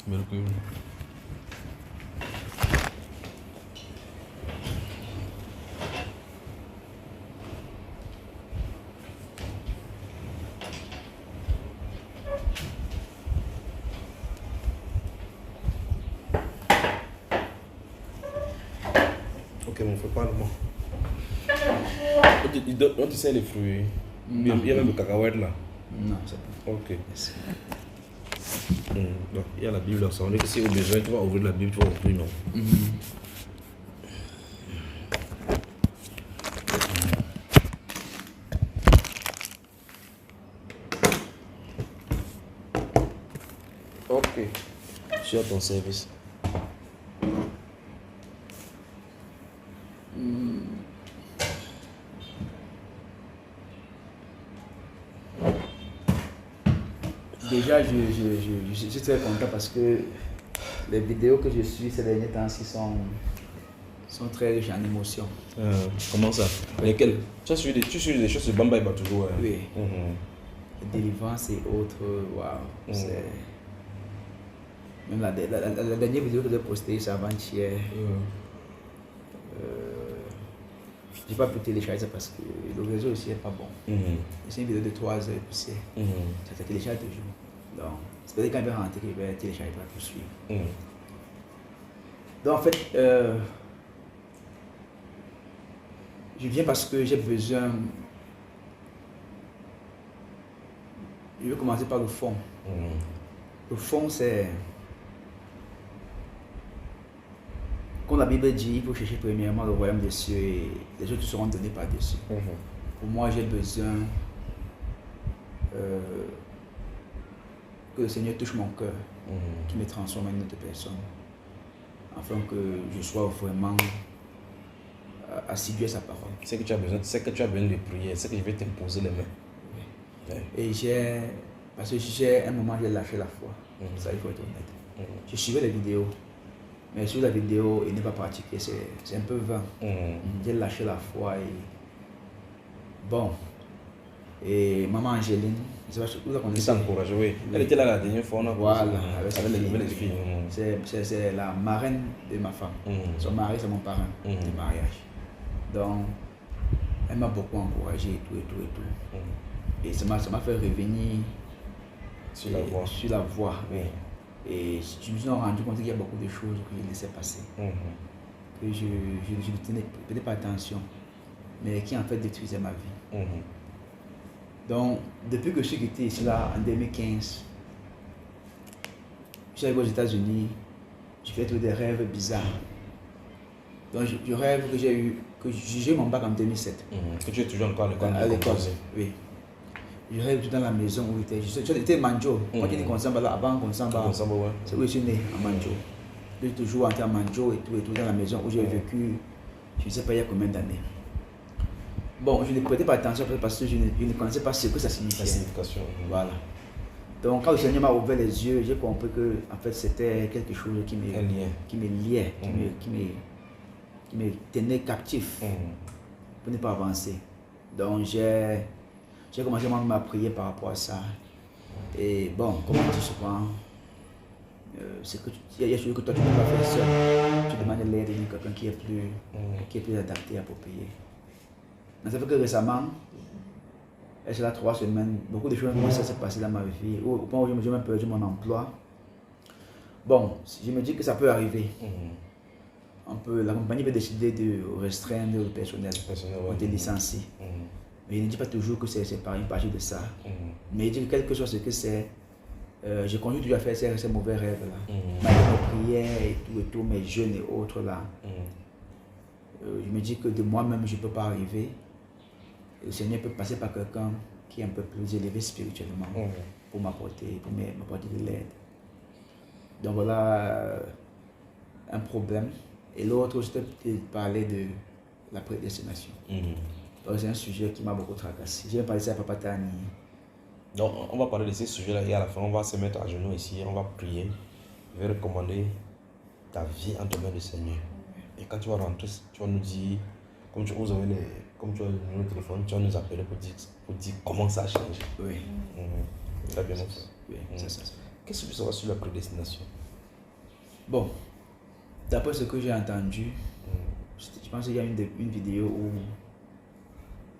Mercure. Ok, mon frère, parle-moi. On te sert les fruits. Il y a même le cacahuète là. Non, c'est pas. Ok. Donc, il y a la Bible là. Ça veut dire que si au besoin, tu vas ouvrir la Bible, tu vas ouvrir, non? Ok. Je suis à ton service. Déjà, je suis très content parce que les vidéos que je suis ces derniers temps-ci sont très riches en émotions. Comment ça? Lesquelles? Tu suis des choses de Bamba Iba toujours. Hein? Oui. Délivrance et autres, waouh. C'est... Même la dernière vidéo que j'ai postée, c'est avant-hier. J'ai pas pu télécharger ça parce que le réseau aussi n'est pas bon. C'est une vidéo de 3 heures et poussière. Ça se télécharge toujours. Donc, c'est peut-être quand il va rentrer qu'il va télécharger pour poursuivre. Donc, en fait, je viens parce que j'ai besoin. Je vais commencer par le fond. Le fond, c'est. Comme la Bible dit, il faut chercher premièrement le royaume des cieux et les autres seront donnés par-dessus. Pour moi, j'ai besoin que le Seigneur touche mon cœur, qu'il me transforme en une autre personne, afin que je sois vraiment assidu à sa parole. C'est que tu as besoin de prier, c'est que je vais t'imposer les mains. Oui. Et parce que j'ai un moment, j'ai lâché la foi. Ça, il faut être honnête. Je suivais les vidéos. Mais sur la vidéo, il n'est pas pratiqué, c'est un peu vain. J'ai lâché la foi et... Bon. Et maman Angéline, je sais pas si vous la connaissez. Qui t'encourage, oui. Elle était là la dernière fois. Voilà, avec les filles. C'est la marraine de ma femme. Son mari, c'est mon parrain de mariage. Donc, elle m'a beaucoup encouragé et tout. Et ça m'a fait revenir sur la voie. Oui. Et je me suis rendu compte qu'il y a beaucoup de choses que je laissais passer, que je ne tenais peut-être pas attention, mais qui en fait détruisaient ma vie. Donc, depuis que je suis quitté ici là, en 2015, je suis arrivé aux États-Unis, je fais tous des rêves bizarres. Donc, je rêve que j'ai eu mon bac en 2007. Que tu es toujours encore à l'école. Oui. Je rêve tout dans la maison où j'étais Manjo. Quand tu dis Konsamba là, avant Konsamba, c'est où je suis né, à Manjo. J'ai toujours entré à Manjo et tout dans la maison où j'ai vécu, je ne sais pas il y a combien d'années. Bon, je ne prêtais pas attention parce que je ne connaissais pas ce que ça signifiait. La signification. Voilà. Donc quand le Seigneur m'a ouvert les yeux, j'ai compris que en fait c'était quelque chose qui me liait, qui me tenait captif pour ne pas avancer. Donc j'ai commencé à prier par rapport à ça. Et bon, comme on dit souvent, il y a des choses que toi tu ne peux pas faire seul. Tu demandes l'aide de quelqu'un qui est plus adapté, approprié. Mais ça fait que récemment, c'est là 3 semaines, beaucoup de choses ont commencé à se passer dans ma vie. Au point où j'ai même perdu mon emploi. Bon, je me dis que ça peut arriver. La compagnie peut décider de restreindre le personnel, de licencier. Mais il ne dit pas toujours que c'est par une partie de ça. Mais il dit que quelque chose que c'est, je continue toujours à faire ces mauvais rêves-là. Malgré mes prières et tout, mes jeûnes et autres là. Je me dis que de moi-même, je ne peux pas arriver. Le Seigneur peut passer par quelqu'un qui est un peu plus élevé spirituellement pour m'apporter de l'aide. Donc voilà un problème. Et l'autre, c'était de parler de la prédestination. C'est un sujet qui m'a beaucoup tracassé. J'ai parlé ça à Papa Tani. Donc, on va parler de ces sujets-là et à la fin, on va se mettre à genoux ici, on va prier. Je vais recommander ta vie entre les mains du Seigneur. Et quand tu vas rentrer, tu vas nous dire, comme tu as le numéro de téléphone, tu vas nous appeler pour dire comment ça a changé. Oui. Très bien, mon frère. Oui, c'est ça. Qu'est-ce que tu sauras sur la prédestination? Bon, d'après ce que j'ai entendu, je pense qu'il y a une vidéo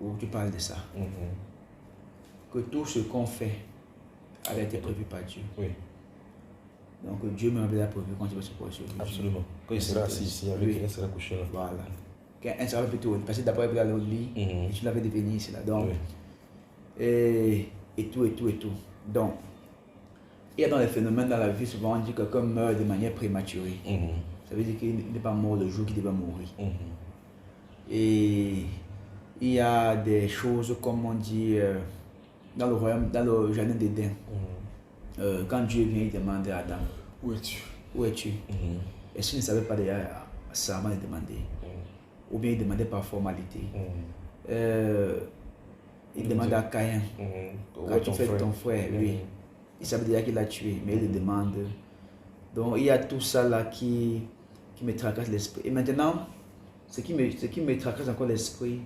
où tu parles de ça. Que tout ce qu'on fait avait été prévu par Dieu. Oui. Donc Dieu me l'a prévu quand il va se poser sur lui. Absolument. Quand il sera assis ici, avec il sera couché là. Voilà. Un sera plutôt, parce que d'abord il va aller au lit, et tu l'avais devenu ici là. Donc, et tout. Donc, il y a dans les phénomènes dans la vie, souvent on dit que quelqu'un meurt de manière prématurée. Ça veut dire qu'il n'est pas mort le jour qu'il devait mourir. Et il y a des choses, comme on dit, dans le royaume, dans le jardin d'Éden. Quand Dieu vient, il demande à Adam, où es-tu? Où es-tu? Est-ce qu'il ne savait pas déjà ça avant de demander? Ou bien il demandait par formalité. Il demande à Caïn, quand tu fais ton frère, oui. Il savait déjà qu'il l'a tué, mais il le demande. Donc il y a tout ça là qui me tracasse l'esprit. Et maintenant, ce qui me tracasse encore l'esprit,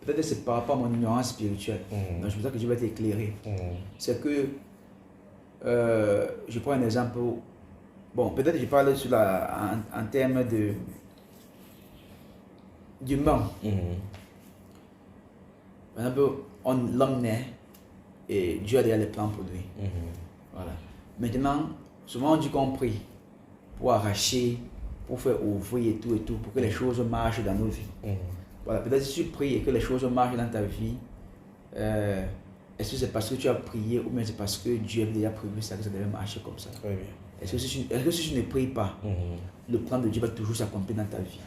peut-être que c'est par rapport à mon ignorance spirituelle. Donc je veux dire que je vais t'éclairer. C'est que, je prends un exemple. Bon, peut-être que je parle sur en termes d'humain. Par exemple, l'homme naît et Dieu a déjà les plans pour lui. Voilà. Maintenant, souvent on dit qu'on prie pour arracher, pour faire ouvrir et tout, pour que les choses marchent dans nos vies. Voilà. Peut-être si tu pries et que les choses marchent dans ta vie, est-ce que c'est parce que tu as prié ou bien c'est parce que Dieu avait déjà prévu ça que ça devait marcher comme ça? Très bien. Est-ce que si tu ne pries pas, le plan de Dieu va toujours s'accomplir dans ta vie,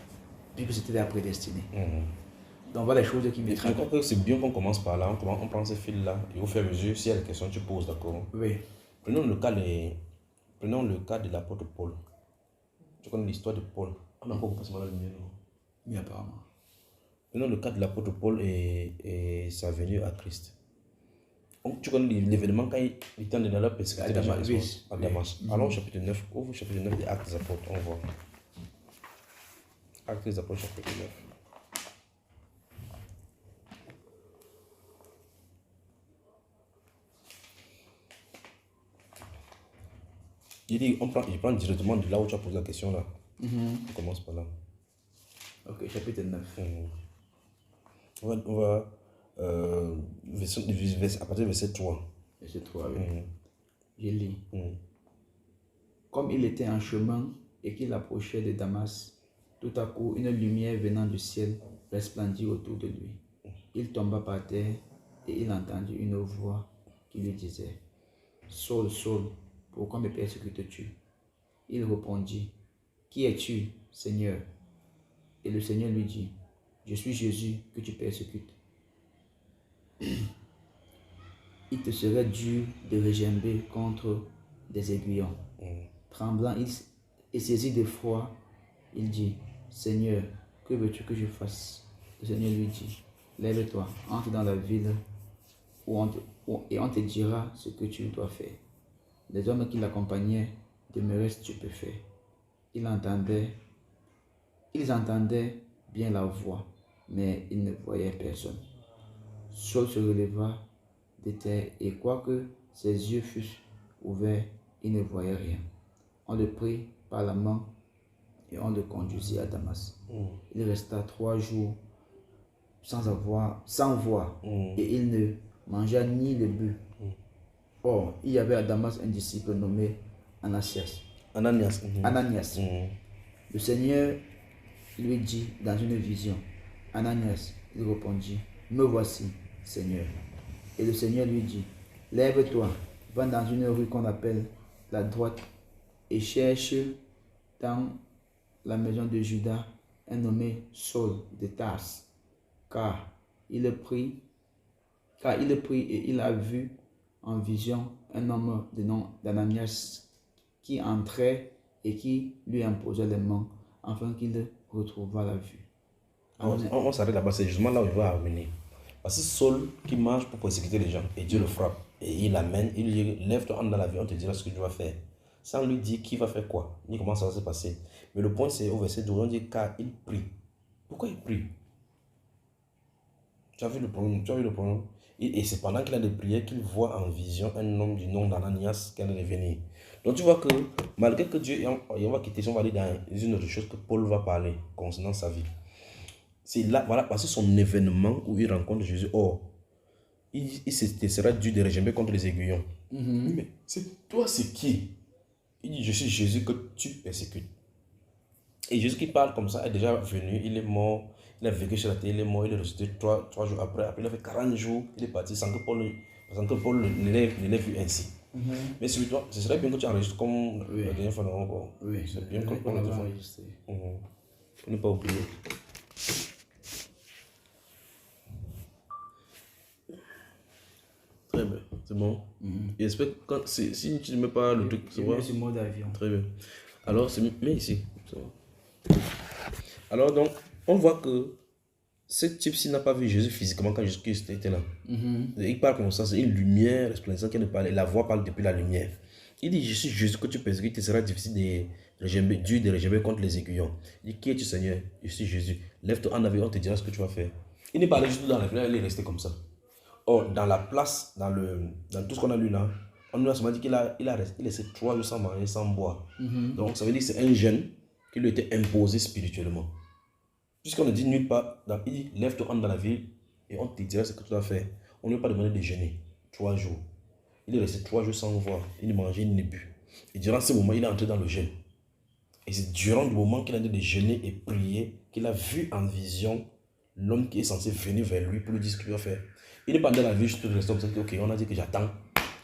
puisque c'était déjà prédestiné. Donc voilà les choses qui me traquent. Je crois que c'est bien qu'on commence par là, on prend ces fils-là, et au fur et à mesure, s'il y a des questions, tu poses, d'accord? Oui. Prenons le cas de l'apôtre Paul. Tu connais l'histoire de Paul. On n'a pas beaucoup passé mal à la lumière, non? Oui, apparemment. Prenons le cas de l'apôtre Paul et sa venue à Christ. Donc, tu connais l'événement quand il était dans la persécution à Damas. Alors, chapitre 9, ouvre chapitre 9 des Actes des Apôtres, on voit. Actes des Apôtres, chapitre 9. Il prend directement de là où tu as posé la question là. On commence par là. Ok, chapitre 9. On va à partir du verset 3. Verset 3, oui. Je lis. Comme il était en chemin et qu'il approchait de Damas, tout à coup, une lumière venant du ciel resplendit autour de lui. Il tomba par terre et il entendit une voix qui lui disait, « Saul, Saul, pourquoi me persécutes-tu? » Il répondit, « Qui es-tu, Seigneur? » Et le Seigneur lui dit, « Je suis Jésus que tu persécutes. Il te serait dur de regimber contre des aiguillons. » Tremblant et saisi d'effroi, il dit, « Seigneur, que veux-tu que je fasse? » Le Seigneur lui dit, « Lève-toi, entre dans la ville et on te dira ce que tu dois faire. » Les hommes qui l'accompagnaient demeuraient stupéfaits. Ils entendaient bien la voix, mais ils ne voyaient personne. Saul se releva de terre et quoique ses yeux fussent ouverts, il ne voyait rien. On le prit par la main et on le conduisit à Damas. Il resta 3 jours sans voix et il ne mangea ni ne but. Or, il y avait à Damas un disciple nommé Ananias. Le Seigneur lui dit dans une vision, « Ananias. » Il répondit, « Me voici, Seigneur. » Et le Seigneur lui dit, « Lève-toi, va dans une rue qu'on appelle la droite et cherche dans la maison de Judas un nommé Saul de Tarse, car il prie et il a vu en vision un homme de nom d'Ananias qui entrait et qui lui imposait les mains afin qu'il retrouvât la vue. » On s'arrête là-bas, c'est justement là où il va revenir. Parce que Saul qui marche pour persécuter les gens et Dieu le frappe et il l'amène, il lui dit, lève-toi, entre dans la vie, on te dira ce que tu vas faire. Sans lui dire qui va faire quoi, ni comment ça va se passer. Mais le point c'est au verset 12, on dit car il prie. Pourquoi il prie? Tu as vu le problème? Et c'est pendant qu'il a de prière qu'il voit en vision un homme du nom d'Ananias qui allait venir. Donc tu vois que malgré que Dieu, on va quitter, on va aller dans une autre chose que Paul va parler concernant sa vie. C'est là, voilà, parce que son événement où il rencontre Jésus, il sera dû de régimber contre les aiguillons. Mais toi, c'est qui? Il dit, je suis Jésus que tu persécutes. Et Jésus qui parle comme ça est déjà venu, il est mort, il a vécu sur la terre, il est mort, il est resté 3 jours après. Après, il a fait 40 jours, il est parti sans que Paul ne l'ait vu ainsi. Mais sur toi, ce serait bien que tu enregistres comme la dernière fois. Oui, c'est bien qu'on l'avait enregistré. Pour ne pas oublier. Très bien, c'est bon. Et j'espère que si tu ne mets pas le truc, c'est bon. C'est mode avion. Très bien. Alors, mets ici. C'est bon. Alors, donc, on voit que ce type-ci n'a pas vu Jésus physiquement quand Jésus-Christ était là. Il parle comme ça, c'est une lumière resplendissante qui ne parle. La voix parle depuis la lumière. Il dit, je suis Jésus que tu persécutes, il sera difficile de régimber contre les aiguillons. Il dit, qui es-tu Seigneur? Je suis Jésus. Lève-toi en avant, on te dira ce que tu vas faire. Il n'est pas allé juste dans la place, il est resté comme ça. Or, dans la place, dans tout ce qu'on a lu là, on nous a seulement dit qu'il a laissé 3 jours sans manger, sans boire. Donc, ça veut dire que c'est un jeûne qui lui a été imposé spirituellement. Puisqu'on ne dit nulle part, il dit, lève-toi dans la ville et on te dira ce que tu dois faire. On ne lui a pas demandé de jeûner 3 jours. Il est resté 3 jours sans voir. Il ne mangeait, il ne bu. Et durant ce moment, il est entré dans le jeûne. Et c'est durant le moment qu'il a dit de jeûner et prier qu'il a vu en vision l'homme qui est censé venir vers lui pour lui dire ce qu'il doit faire. Il n'est pas dans la vie juste resté comme ça. Ok, on a dit que j'attends.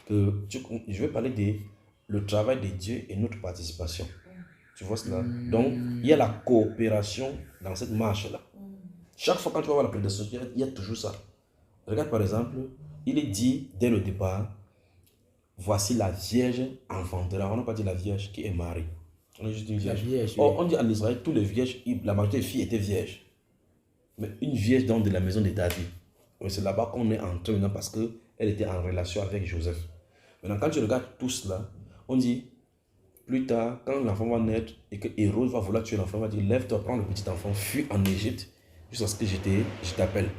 Je vais parler de le travail de Dieu et notre participation. Tu vois cela? Donc, il y a la coopération dans cette marche-là. Chaque fois quand tu vas voir la prédication, il y a toujours ça. Regarde par exemple, il est dit dès le départ, voici la Vierge enfantera. On n'a pas dit la Vierge qui est Marie. On a juste dit Vierge. On dit en Israël, tous les vierges, la majorité des filles étaient vierges. Mais une vierge donc de la maison de David. C'est là-bas qu'on est entré maintenant parce qu'elle était en relation avec Joseph. Maintenant, quand tu regardes tout cela, on dit, plus tard, quand l'enfant va naître et que Hérode va vouloir tuer l'enfant, il va dire, lève-toi, prends le petit enfant, fuis en Égypte jusqu'à ce que je t'appelle.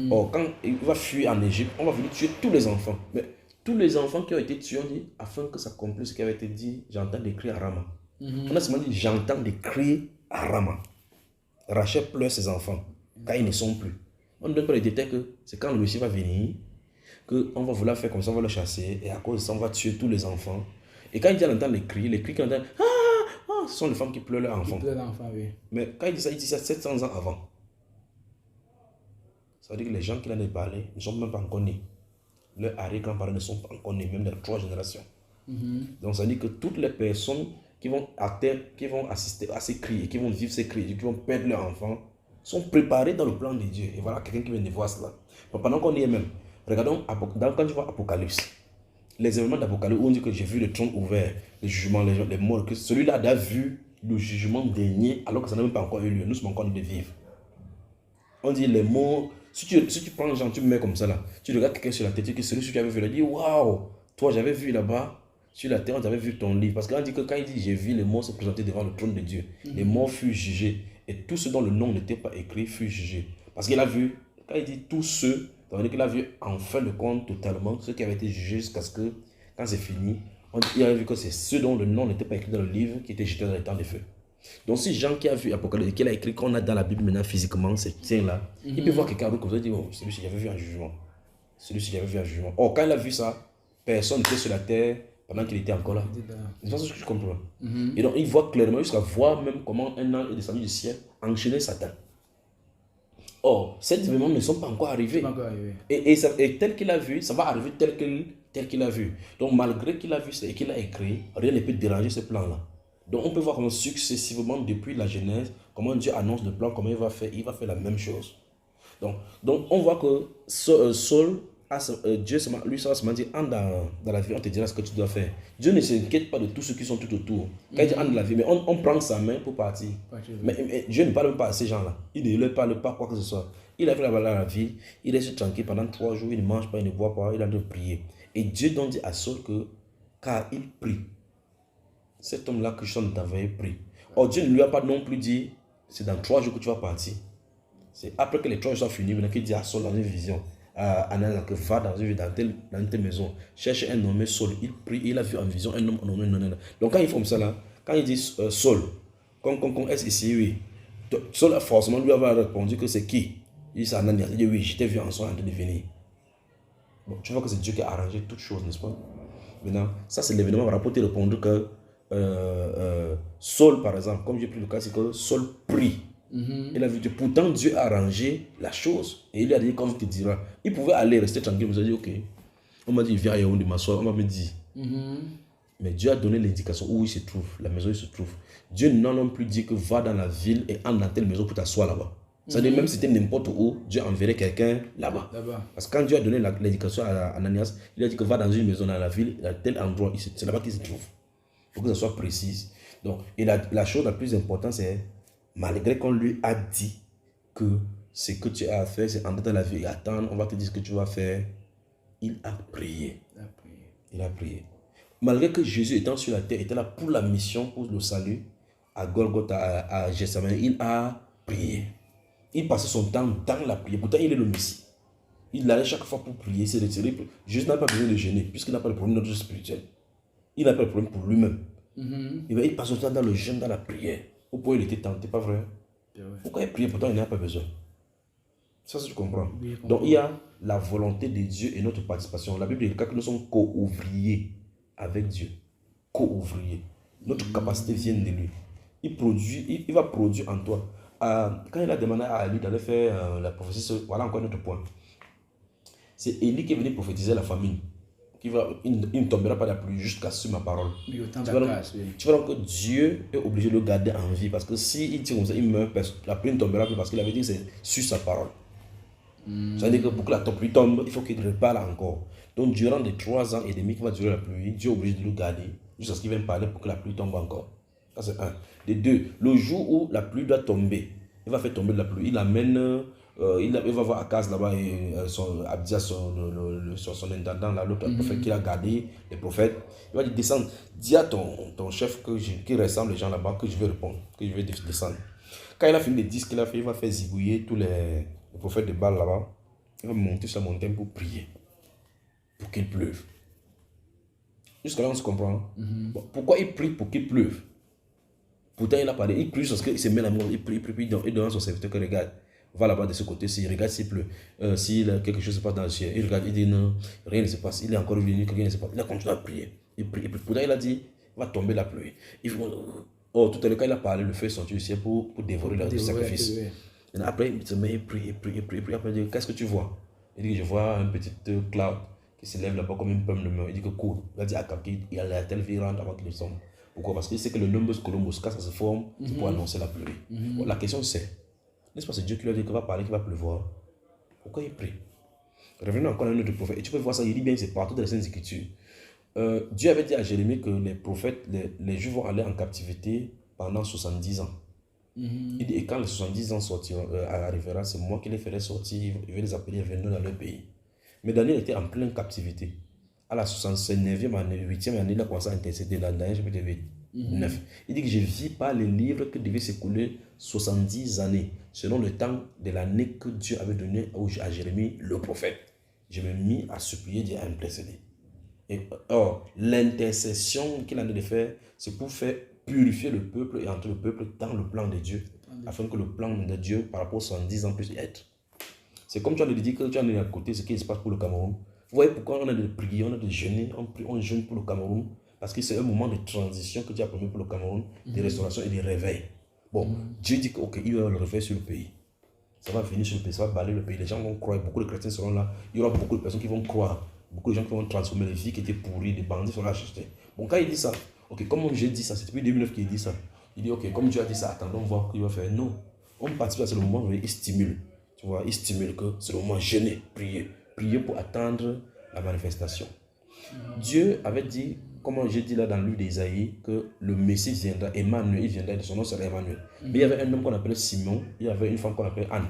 Or, quand il va fuir en Égypte, on va venir tuer tous les enfants. Mais tous les enfants qui ont été tués, on dit, afin que ça accomplisse ce qui avait été dit, j'entends des cris à Rama. On a seulement dit, j'entends des cris à Rama. Rachel pleure ses enfants, car ils ne sont plus. On ne donne pas le détail que c'est quand le Messie va venir, qu'on va vouloir faire comme ça, on va le chasser, et à cause de ça, on va tuer tous les enfants. Et quand il dit, on entend les cris qu'on entend, ce sont les femmes qui pleurent leurs enfants. Oui. Mais quand il dit ça 700 ans avant. Ça veut dire que les gens qui en ont parlé ne sont même pas encore nés. Leurs arrière-grands-parents ne sont pas encore nés, même dans 3 générations. Donc ça veut dire que toutes les personnes qui vont assister à ces cris, et qui vont vivre ces cris, et qui vont perdre leurs enfants, sont préparés dans le plan de Dieu. Et voilà quelqu'un qui vient de voir cela. Donc, pendant qu'on y est même, regardons quand tu vois Apocalypse, les événements d'Apocalypse où on dit que j'ai vu le trône ouvert, les jugements, les morts, que celui-là a vu le jugement dernier alors que ça n'a même pas encore eu lieu. Nous sommes encore en train de vivre. On dit les morts, si tu prends les gens, tu me mets comme ça là, tu regardes quelqu'un sur la tête, que celui que tu avais vu, il dit waouh, toi j'avais vu là-bas, sur la terre, j'avais vu ton livre. Parce qu'on dit que quand il dit j'ai vu les morts se présenter devant le trône de Dieu, les morts furent jugés. Et tous ceux dont le nom n'était pas écrit furent jugés. Parce qu'il a vu, quand il dit tous ceux, ça veut dire qu'il a vu en fin de compte totalement ceux qui avaient été jugés jusqu'à ce que, quand c'est fini, il a vu que c'est ceux dont le nom n'était pas écrit dans le livre qui étaient jetés dans les temps de feu. Donc si Jean qui a vu Apocalypse, qui a écrit qu'on a dans la Bible maintenant physiquement, c'est tiens-là, il peut voir quelqu'un d'autre comme ça et dire, oh, celui-ci j'avais vu un jugement. Celui-ci j'avais vu un jugement. Or, quand il a vu ça, personne n'était sur la terre pendant qu'il était encore là. C'est ce que je comprends. Et donc il voit clairement, jusqu'à voir même comment un ange est descendu du ciel, enchaîner Satan. Or, ces événements ne sont pas encore arrivés. Et tel qu'il a vu, ça va arriver tel qu'il a vu. Donc malgré qu'il a vu ça et qu'il a écrit, rien ne peut déranger ce plan-là. Donc on peut voir comment successivement depuis la Genèse, comment Dieu annonce le plan, comment il va faire la même chose. Donc on voit que Saul, Dieu lui ça se dit, entre dans la vie, on te dira ce que tu dois faire. Dieu ne s'inquiète pas de tous ceux qui sont tout autour. Quand il dit entre dans la vie, mais on prend sa main pour partir. Mais Dieu ne parle même pas à ces gens-là. Il ne leur parle pas quoi que ce soit. Il a fait la vie, il reste tranquille pendant 3 jours, il ne mange pas, il ne boit pas, il a de prier. Et Dieu donc dit à Saul que, car il prie, cet homme-là que je suis en train d'envoyer prie. Or Dieu ne lui a pas non plus dit, c'est dans 3 jours que tu vas partir. C'est après que les 3 jours soient finis, maintenant qu'il dit à Saul dans une vision, à Ananias que va dans une telle maison, cherche un nommé Saul. Il prie, il a vu en vision un homme nommé Ananias. Donc quand il fait comme ça là, quand il dit Saul, quand S-I-C-U, Saul a forcément lui avoir répondu que c'est qui? Il dit c'est Ananias. Il dit oui, j'étais vu en son en train de venir. Bon, tu vois que c'est Dieu qui a arrangé toutes choses, n'est-ce pas? Maintenant, ça c'est l'événement par rapport à répondre que Saul, par exemple, comme j'ai pris le cas, c'est que Saul prie. Il a vu que pourtant Dieu a arrangé la chose. Et il lui a dit, comme il te dira, il pouvait aller rester tranquille. Il m'a dit, ok. On m'a dit, viens à Yaoundé m'asseoir. On m'a dit. Mais Dieu a donné l'indication où il se trouve, la maison où il se trouve. Dieu n'a non plus dit que va dans la ville et entre dans telle maison pour t'asseoir là-bas. C'est-à-dire, même si c'était n'importe où, Dieu enverrait quelqu'un là-bas. Parce que quand Dieu a donné l'indication à Ananias, il a dit que va dans une maison dans la ville, à tel endroit, c'est là-bas qu'il se trouve. Il faut que ça soit précis. Donc, et la chose la plus importante, c'est malgré qu'on lui a dit que ce que tu as à faire, c'est entrer dans la vie et attendre, on va te dire ce que tu vas faire, il a prié. Il a prié. Malgré que Jésus étant sur la terre, était là pour la mission, pour le salut, à Golgotha, à Gethsemane, il a prié. Il passait son temps dans la prière. Pourtant, il est le Messie. Il allait chaque fois pour prier, se retirer. Jésus n'a pas besoin de gêner, puisqu'il n'a pas de problème de spirituel. Il n'a pas de problème pour lui-même. Il passe son temps dans le jeûne, dans la prière. Au point où il était tenté, pas vrai? Pourquoi il priait? Pourtant, il n'a pas besoin. Ça, tu comprends. Oui, donc, il y a la volonté de Dieu et notre participation. La Bible dit que nous sommes co-ouvriers avec Dieu. Co-ouvriers. Notre capacité vient de lui. Il va produire en toi. Quand il a demandé à Ali d'aller faire la prophétie, voilà encore notre point. C'est Élie qui est venu prophétiser la famine. Il ne tombera pas de la pluie jusqu'à sur ma parole. Oui, tu vois donc que Dieu est obligé de le garder en vie. Parce que s'il tire comme ça, il meurt, la pluie ne tombera plus parce qu'il avait dit que c'est sur sa parole. Ça veut dire que pour que la pluie tombe, il faut qu'il reparte encore. Donc durant les 3 ans et demi qu'il va durer la pluie, Dieu est obligé de le garder jusqu'à ce qu'il vienne parler pour que la pluie tombe encore. Ça c'est un. De 2, le jour où la pluie doit tomber, il va faire tomber de la pluie. Il amène, il va voir Akaz là-bas et Abdias, son intendant, l'autre prophète qu'il a gardé, les prophètes. Il va dire descendre, dis à ton chef qui ressemble les gens là-bas que je vais répondre, que je vais descendre. Quand il a fini les 10 qu'il a fait, il va faire zigouiller tous les prophètes de Baal là-bas. Il va monter sur la montagne pour prier, pour qu'il pleuve. Jusqu'à là, on se comprend. Bon, pourquoi il prie pour qu'il pleuve? Pourtant, il a parlé, il prie parce qu'il se met la main, il prie, il demande à son serviteur que regarde, va là-bas de ce côté-ci, il regarde s'il pleut, s'il quelque chose se passe dans le ciel, il regarde, il dit non, rien ne se passe, il est encore venu, rien ne se passe, il a continué à prier, il prie, pourtant il a dit, va tomber la pluie. Tout à l'heure, quand il a parlé, le feu est sorti du ciel pour dévorer le sacrifice. Et après, il se met, il prie, après il dit, qu'est-ce que tu vois? Il dit, je vois un petit cloud qui se lève là-bas comme une pomme de main, il dit que cool, il a dit à Kaki, il a la telle vie rentre avant qu'il descende. Pourquoi? Parce qu'il sait que le Nimbus Columbus, quand ça se forme, c'est pour annoncer la pluie. Bon, la question c'est, n'est-ce pas, c'est Dieu qui lui a dit qu'il va parler, qu'il va pleuvoir. Pourquoi il prie? Revenons encore à un autre prophète. Et tu peux voir ça, il dit bien, c'est partout dans les Saintes Écritures. Dieu avait dit à Jérémie que les prophètes, les Juifs vont aller en captivité pendant 70 ans. Il dit, et quand les 70 ans arriveront, c'est moi qui les ferai sortir, je vais les appeler et venir dans leur pays. Mais Daniel était en pleine captivité. À la 69e année, 8e année, il a commencé à intercéder dans Daniel chapitre 9. Il dit que je vis par les livres que devait s'écouler 70 années, selon le temps de l'année que Dieu avait donné à Jérémie, le prophète. Je me mis à supplier Dieu à intercéder. Or, l'intercession qu'il a de faire, c'est pour faire purifier le peuple et entrer le peuple dans le plan de Dieu, afin que le plan de Dieu par rapport aux 70 ans puisse être. C'est comme tu as dit que tu as dit à côté ce qui se passe pour le Cameroun. Vous voyez pourquoi on a de prier, on a de jeûner, on jeûne pour le Cameroun, parce que c'est un moment de transition que Dieu a promis pour le Cameroun, de restauration et de réveil. Bon, Dieu dit qu'il y aura le réveil sur le pays. Ça va venir sur le pays, ça va balayer le pays. Les gens vont croire, beaucoup de chrétiens seront là. Il y aura beaucoup de personnes qui vont croire, beaucoup de gens qui vont transformer les vies qui étaient pourries, des bandits seront achetés. Bon, quand il dit ça, ok, comme j'ai dit ça, c'est depuis 2009 qu'il dit ça. Il dit, ok, comme Dieu a dit ça, attendons voir ce qu'il va faire. Non, on participe à ce moment où il stimule. Tu vois, il stimule que c'est le moment de jeûner, prier. Prier pour attendre la manifestation. Dieu avait dit, comme j'ai dit là dans le livre d'Ésaïe, que le Messie viendra, Emmanuel, il viendra, son nom serait Emmanuel. Mais il y avait un homme qu'on appelait Simon, il y avait une femme qu'on appelait Anne.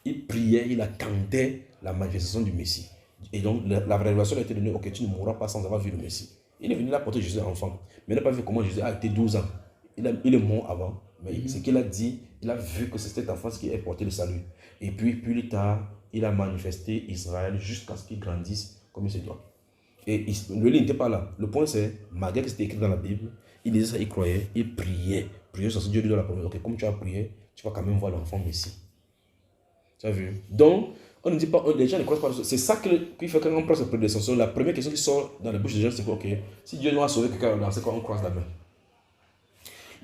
Il priait, il attendait la manifestation du Messie. Et donc la révélation a été donnée, ok, tu ne mourras pas sans avoir vu le Messie. Il est venu là porter Jésus enfant, mais il n'a pas vu comment Jésus a été 12 ans. Il est mort avant. Mais ce qu'il a dit, il a vu que c'est cette enfance qui est porté le salut. Et puis plus tard, il a manifesté Israël jusqu'à ce qu'il grandisse comme il se doit. Et lui, il n'était pas là. Le point c'est, malgré que c'était écrit dans la Bible, il disait ça, il croyait, il priait. Priait sur ce Dieu lui donne la promesse. Ok, comme tu as prié, tu vas quand même voir l'enfant Messie. Tu as vu? Donc, on ne dit pas, les gens ne croient pas. C'est ça qui fait qu'on prend cette prédestination. La première question qui sort dans la bouche des gens, c'est que, ok, si Dieu nous a sauvé quelqu'un, c'est quoi? On croise la main.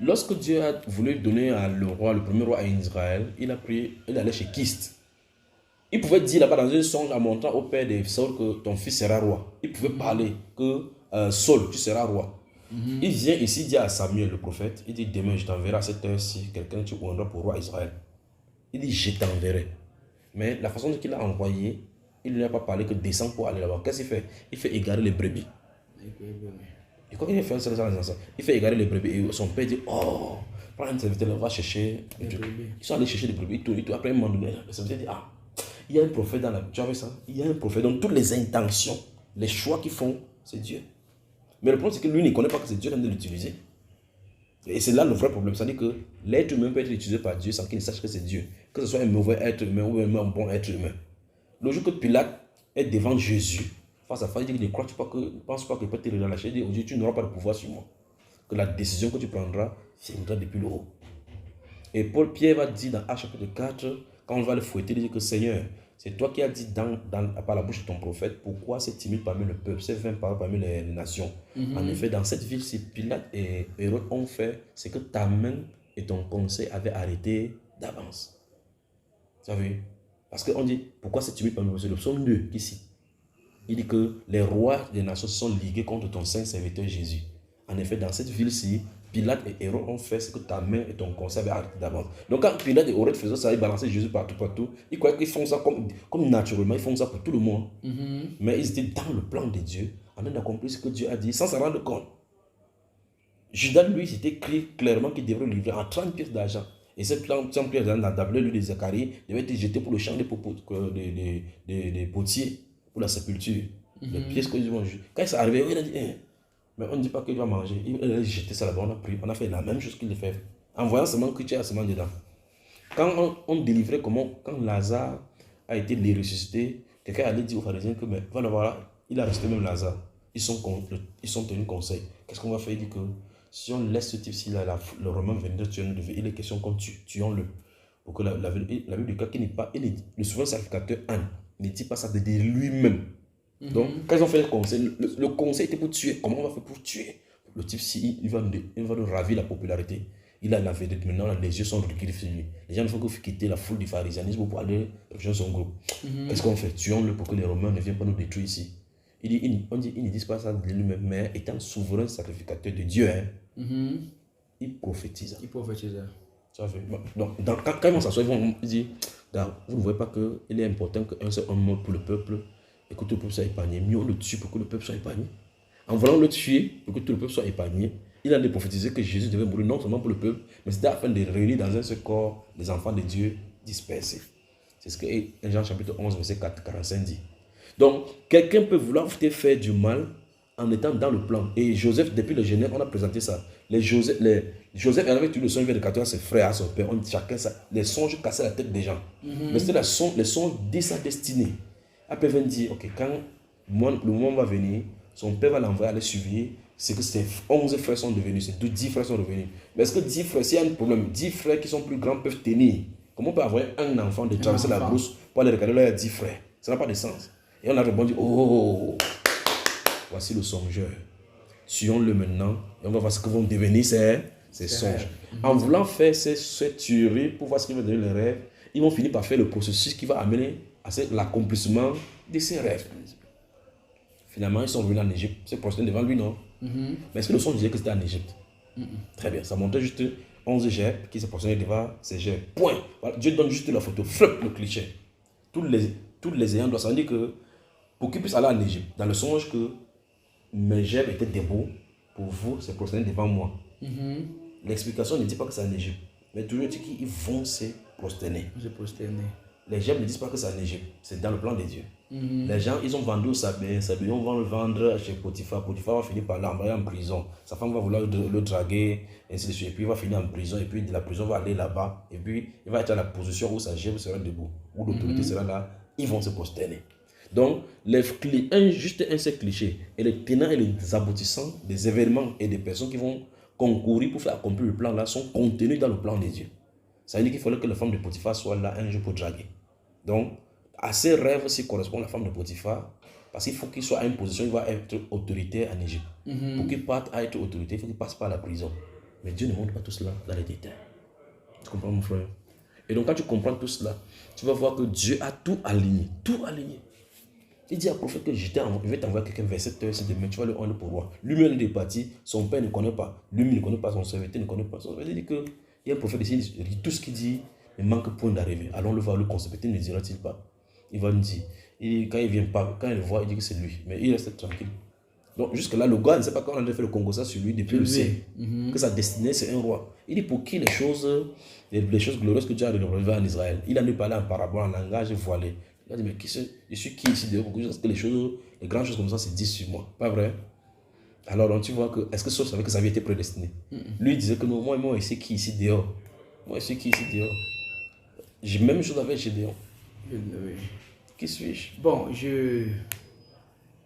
Lorsque Dieu a voulu donner à le premier roi à Israël, il a prié, il allait chez Kist. Il pouvait dire là-bas dans un songe en montrant au père de Saul que ton fils sera roi. Il pouvait parler que Saul, tu seras roi. Il vient ici dire à Samuel, le prophète, il dit demain je t'enverrai à cette heure-ci quelqu'un tu oindras pour roi Israël. Il dit je t'enverrai. Mais la façon dont il a envoyé, il ne lui a pas parlé que descend pour aller là-bas. Qu'est-ce qu'il fait? Il fait égarer les brebis. Et quand il fait ça, il fait égarer les brebis. Et son père dit, oh, prends un serviteur, va chercher. Ils sont allés chercher les brebis. Après un moment donné, le serviteur dit, ah, il y a un prophète dans la... Tu as vu ça? Il y a un prophète. Donc toutes les intentions, les choix qu'ils font, c'est Dieu. Mais le problème, c'est que lui ne connaît pas que c'est Dieu qui vient de l'utiliser. Et c'est là le vrai problème. C'est-à-dire que l'être humain peut être utilisé par Dieu sans qu'il ne sache que c'est Dieu. Que ce soit un mauvais être humain ou un bon être humain. Le jour que Pilate est devant Jésus, face à face, il dit, ne pense pas que peut te relâcher. Il dit, aujourd'hui, tu n'auras pas de pouvoir sur moi. Que la décision que tu prendras viendra depuis le haut. Et Pierre va dire dans Actes chapitre 4, quand on va le fouetter, il dit que Seigneur, c'est toi qui as dit par la bouche de ton prophète, pourquoi c'est timide parmi le peuple, c'est vain parmi les nations. En effet, dans cette ville, si Pilate et Hérode ont fait, c'est que ta main et ton conseil avaient arrêté d'avance. Tu as vu? Parce qu'on dit, pourquoi c'est timide parmi le peuple? C'est le psaume 2 qui cite. Il dit que les rois des nations se sont ligués contre ton saint serviteur Jésus. En effet, dans cette ville-ci, Pilate et Hérode ont fait ce que ta main et ton conseil avaient arrêté d'avance. Donc quand Pilate et Hérode faisaient ça, ils balançaient Jésus partout. Ils croyaient qu'ils font ça comme naturellement, ils font ça pour tout le monde. Mais ils étaient dans le plan de Dieu, en train d'accomplir ce que Dieu a dit, sans s'en rendre compte. Judas, lui, c'était écrit clairement qu'il devrait le livrer en 30 pièces d'argent. Et cette 30 pièces d'argent, dans la lui de Zacharie, devait être jetée pour le champ des potiers, pour la sépulture. Les pièces que Dieu mange. Quand ça arrivait, il a dit, mais on ne dit pas qu'il doit manger. Il a jeté ça là-bas, on a fait la même chose qu'il le fait. En voyant seulement que tu as seulement dedans. Quand on délivrait, quand Lazare a été ressuscité, quelqu'un allait dire aux pharisiens que, mais voilà, il a ressuscité même Lazare. Ils sont tenus conseil. Qu'est-ce qu'on va faire? Il dit que si on laisse ce type-ci, le Romain venir tuer, il est question qu'on tuons-le. Pour que la Bible dit qu'il n'est pas, le souverain sacrificateur Anne ne dit pas ça de lui-même. Donc, quand ils ont fait le conseil, le conseil était pour tuer. Comment on va faire pour tuer? Le type-ci, il va nous ravir la popularité. Il a la vedette maintenant, les yeux sont ridicules sur lui. Les gens ne font que quitter la foule du pharisianisme pour aller rejoindre son groupe. Qu'est-ce qu'on fait? Tuons-le pour que les Romains ne viennent pas nous détruire ici. Ils ne disent pas ça de lui-même, mais étant souverain sacrificateur de Dieu, il prophétise. Ça fait. Donc, quand ils vont s'asseoir, ils vont dire, vous ne voyez pas qu'il est important qu'un seul homme meure pour le peuple et que tout le peuple soit épargné. Mieux on le tue pour que le peuple soit épargné. En voulant le tuer pour que tout le peuple soit épargné, il a prophétisé que Jésus devait mourir non seulement pour le peuple, mais c'était afin de réunir dans un seul corps les enfants de Dieu dispersés. C'est ce que Jean chapitre 11, verset 45 dit. Donc, quelqu'un peut vouloir te faire du mal en étant dans le plan. Et Joseph, depuis le Genèse, on a présenté ça. Joseph avait eu le songe de 14 à ses frères, à son père. On dit chacun ça. Les songes cassaient la tête des gens. Mais c'était les songes de sa destinée. Après, il va dire, ok, quand le moment va venir, son père va l'envoyer à les suivre. C'est que ses 11 frères sont devenus, c'est 10 frères sont devenus. Mais est-ce que 10 frères, s'il y a un problème, 10 frères qui sont plus grands peuvent tenir? Comment on peut avoir un enfant de traverser la brousse pour aller regarder là, il y a 10 frères? Ça n'a pas de sens. Et on a répondu, oh, voici le songeur. Tuons-le maintenant et on va voir ce que vont devenir ces songes. En voulant faire ces tueries pour voir ce qui va devenir les rêves, ils vont finir par faire le processus qui va amener à l'accomplissement de ces rêves. Finalement, ils sont venus en Égypte, se prosterner devant lui, non? Mais est-ce que le songe disait que c'était en Égypte? Très bien, ça montrait juste 11 gerbes qui se prosternaient devant ces gerbes. Point. Voilà, Dieu donne juste la photo, flip le cliché. Tous les ayants doivent dire que pour qu'ils puissent aller en Égypte, dans le songe que mes gerbes étaient debout, pour vous, se prosterner devant moi. L'explication ne dit pas que c'est en Égypte, mais toujours dit qu'ils vont se prosterner. les gens ne disent pas que c'est en Égypte, c'est dans le plan de Dieu. Les gens, ils ont vendu au Sabé, on va le vendre chez Potiphar. Potiphar va finir par l'envoyer en prison. Sa femme va vouloir le draguer, ainsi de suite. Et puis il va finir en prison. Et puis de la prison, va aller là-bas. Et puis il va être à la position où sa geôle sera debout, où l'autorité sera là. Ils vont se prosterner. Donc, juste un seul cliché. Et les tenants et les aboutissants des événements et des personnes qui vont concourir pour faire accomplir le plan là sont contenus dans le plan de Dieu. Ça veut dire qu'il fallait que la femme de Potiphar soit là un jour pour draguer. Donc, à ces rêves aussi correspond la femme de Potiphar, parce qu'il faut qu'il soit à une position, il va être autoritaire en Égypte. Pour qu'il parte à être autoritaire, il faut qu'il passe par la prison. Mais Dieu ne montre pas tout cela dans les détails. Tu comprends, mon frère? Et donc, quand tu comprends tout cela, tu vas voir que Dieu a tout aligné. Tout aligné. Il dit à prophète que je vais t'envoyer quelqu'un vers cette heure, demain, tu vas le rendre pour roi. Lui-même est parti, son père ne connaît pas, lui-même ne connaît pas, son serviteur ne connaît pas. Il dit qu'il y a un prophète ici, il dit tout ce qu'il dit, il manque point d'arriver. Allons le voir, le conservateur ne dira-t-il pas? Il va nous dire. Quand il vient pas, quand il le voit, il dit que c'est lui. Mais il reste tranquille. Donc jusque-là, le gars ne sait pas quand on a fait le Congo ça sur lui depuis le ciel. Que sa destinée, c'est un roi. Il dit pour qui les choses glorieuses que Dieu a révélées en Israël. Il a lui parlé en parabole, en langage voilé. Il a dit, mais je suis qui ici dehors pour que les grandes choses comme ça se disent sur moi. Pas vrai? Alors donc, tu vois que, est-ce que Saul savait que ça avait été prédestiné? Lui il disait que non, moi, je suis qui ici dehors? Moi, je suis qui ici dehors? J'ai même chose avec Gédéon. Oui. Qui suis-je? Bon, je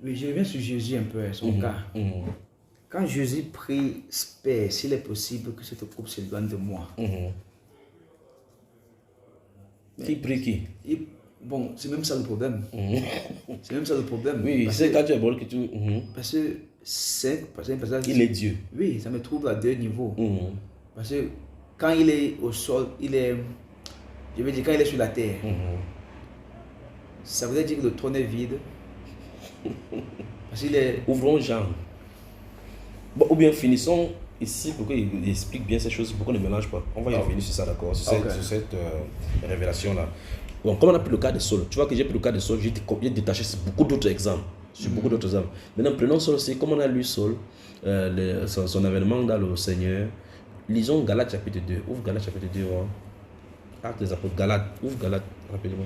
reviens sur Jésus un peu, son cas. Quand Jésus prie, Père, s'il est possible que cette coupe s'éloigne de moi. Qui prie qui? Bon, c'est même ça le problème. C'est même ça le problème. Oui, c'est quand tu es bon que tu... Parce que c'est un passage... Il est Dieu. Oui, ça me trouve à deux niveaux. Parce que quand il est au sol, il est... Je veux dire, quand il est sur la terre, ça veut dire que le trône est vide. Parce qu'il est... Ouvrons Jean. Bon, ou bien finissons ici pour qu'il explique bien ces choses, pour qu'on ne mélange pas. On va y revenir sur ça, d'accord, sur cette révélation-là. Bon, comme on a pris le cas de Saul, tu vois que j'ai pris le cas de Saul, j'ai détaché sur beaucoup d'autres exemples. Maintenant, prenons Saul aussi, comme on a lu Saul, son avènement dans le Seigneur. Lisons Galates chapitre 2. Ouvre Galates chapitre 2. Ouais. Actes des apôtres, Galates. Ouvre Galates rapidement.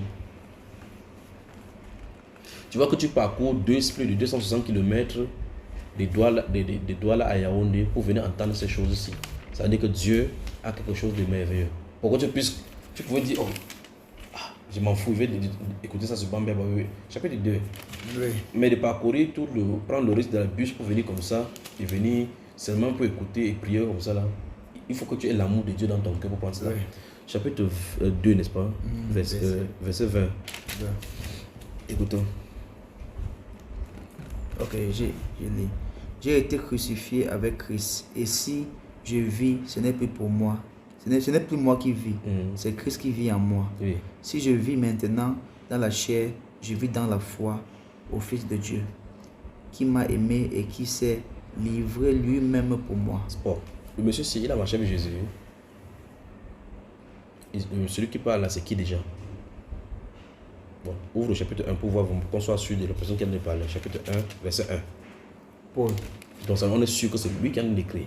Tu vois que tu parcours plus de 260 km des Douala à Yaoundé pour venir entendre ces choses-ci. Ça veut dire que Dieu a quelque chose de merveilleux. Pourquoi tu pouvais dire, je m'en fous, je vais écouter ça sur Bambé. Oui. Chapitre 2. Oui. Mais de parcourir prendre le risque de la bus pour venir comme ça, et venir seulement pour écouter et prier comme ça là, il faut que tu aies l'amour de Dieu dans ton cœur pour prendre ça. Oui. Chapitre 2, n'est-ce pas? Verset 20. Écoutons. Ok, je lis. J'ai été crucifié avec Christ. Et si je vis, ce n'est plus pour moi. Ce n'est plus moi qui vis. C'est Christ qui vit en moi. Oui. Si je vis maintenant dans la chair, je vis dans la foi au Fils de Dieu, qui m'a aimé et qui s'est livré lui-même pour moi. Bon, le monsieur, il a marché avec Jésus. Celui qui parle là, c'est qui déjà? Bon, ouvre le chapitre 1 pour voir, qu'on soit sûr de la personne qui vient de parler. Chapitre 1, verset 1. Paul. Donc on est sûr que c'est lui qui a écrit.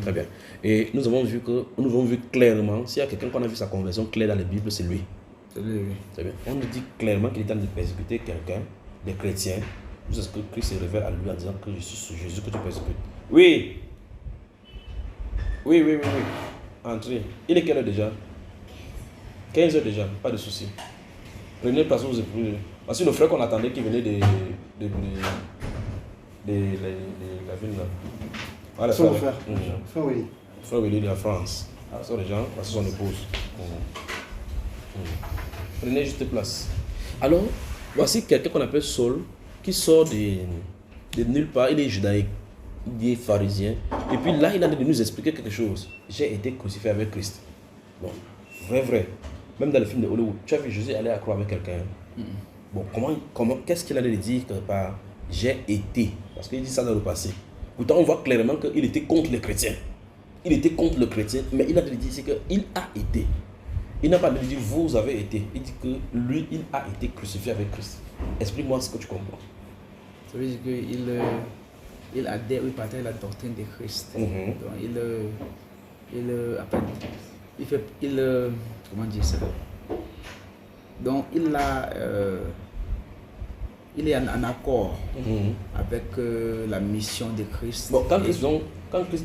Très bien. Et nous avons vu clairement, s'il y a quelqu'un qu'on a vu sa conversion claire dans la Bible, c'est lui. C'est lui, oui. Très bien. On nous dit clairement qu'il est en train de persécuter quelqu'un, des chrétiens, jusqu'à ce que Christ se révèle à lui en disant que je suis ce Jésus que tu persécutes. Oui. Oui. Entrez. Il est quelle heure déjà? 15 heures déjà, pas de souci. Prenez place où vous êtes. Parce que le frère qu'on attendait qui venait de la ville là. Voilà, Son frère. Frère Willy. Frère Willy de la France. Ce sont les gens, c'est son épouse. Prenez juste place. Alors, voici quelqu'un qu'on appelle Saul, qui sort de nulle part. Il est judaïque, il est pharisien. Et puis là, il a de nous expliquer quelque chose. J'ai été crucifié avec Christ. Bon, vrai. Même dans le film de Hollywood, tu as vu Jésus aller à croix avec quelqu'un. Bon, qu'est-ce qu'il allait dire par j'ai été? Parce qu'il dit ça dans le passé. Pourtant, on voit clairement qu'il était contre les chrétiens. Il était contre le chrétien, mais il a dit qu'il a été. Il n'a pas dit vous avez été. Il dit que lui, il a été crucifié avec Christ. Explique-moi ce que tu comprends. Ça veut dire qu'il adhère, il partage la doctrine de Christ. Donc comment dire ça? Donc il est en accord avec la mission de Christ. Bon,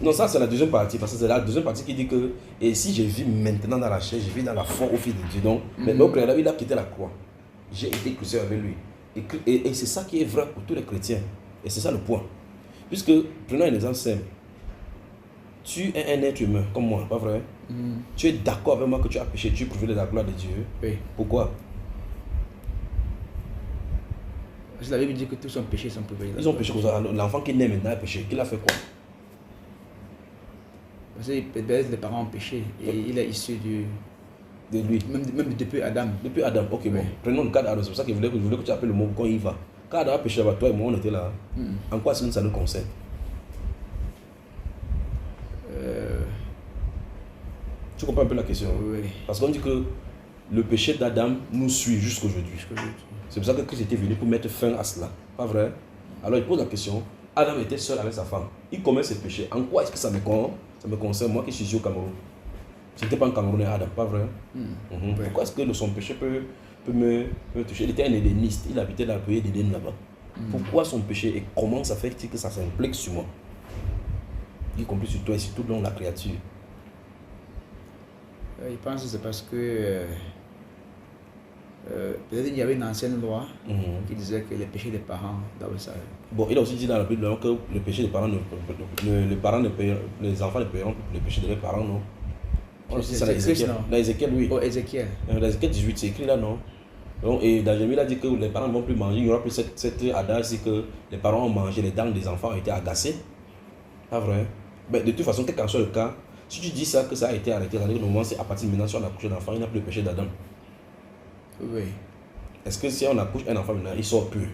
non, ça c'est la deuxième partie, parce que c'est la deuxième partie qui dit que et si je vis maintenant dans la chair, je vis dans la foi au Fils de Dieu. Donc, mais au préalable, il a quitté la croix. J'ai été crucifié avec lui. Et c'est ça qui est vrai pour tous les chrétiens. Et c'est ça le point. Puisque, prenons un exemple simple. Tu es un être humain comme moi, pas vrai? Tu es d'accord avec moi que tu as péché, tu es privé de la gloire de Dieu. Oui. Pourquoi? Parce que la Bible dit que tous ont péché, sont privés. Ils ont péché comme ça. L'enfant qui naît maintenant a péché. Qu'il a fait quoi? Parce que peut-être les parents ont péché et il est issu de lui. Même depuis Adam. Depuis Adam, ok, bon. Prenons le cas d'Adam. C'est pour ça que je voulais que tu appelles le mot quand il va. Quand Adam a péché, toi et moi, on était là. En quoi est-ce que ça nous concerne? Tu comprends un peu la question? Oui. Parce qu'on dit que le péché d'Adam nous suit jusqu'aujourd'hui. C'est pour ça que Christ était venu pour mettre fin à cela. Pas vrai? Alors il pose la question. Adam était seul avec sa femme. Il commet ses péchés. En quoi est-ce que ça me concerne? Moi qui suis au Cameroun. Ce n'était pas un Camerounais Adam, pas vrai? Pourquoi est-ce que son péché peut me toucher? Il était un édéniste. Il habitait dans le pays d'Éden là-bas. Pourquoi son péché et comment ça fait-il que ça s'implique sur moi? Y compris sur toi et sur tout le long de la créature. Je pense que c'est parce que peut-être il y avait une ancienne loi qui disait que les péchés des parents doivent s'arrêter. Bon, il a aussi dit dans la Bible que le péché des parents les enfants ne paieront le péché de leurs parents, non? C'est dans Ézéchiel. Dans Ézéchiel, oui. Oh, Ézéchiel. Dans Ézéchiel 18, c'est écrit là, non? Donc, et dans Jérémie, il a dit que les parents ne vont plus manger. Il n'y aura plus cette adage, c'est que les parents ont mangé, les dents des enfants ont été agacées. Pas vrai? Mais de toute façon, quel qu'en soit le cas, si tu dis ça, que ça a été arrêté, c'est-à-dire que normalement, c'est à partir de maintenant, si on accouche un enfant, il n'a plus le péché d'Adam. Oui. Est-ce que si on accouche un enfant maintenant, il sort plus?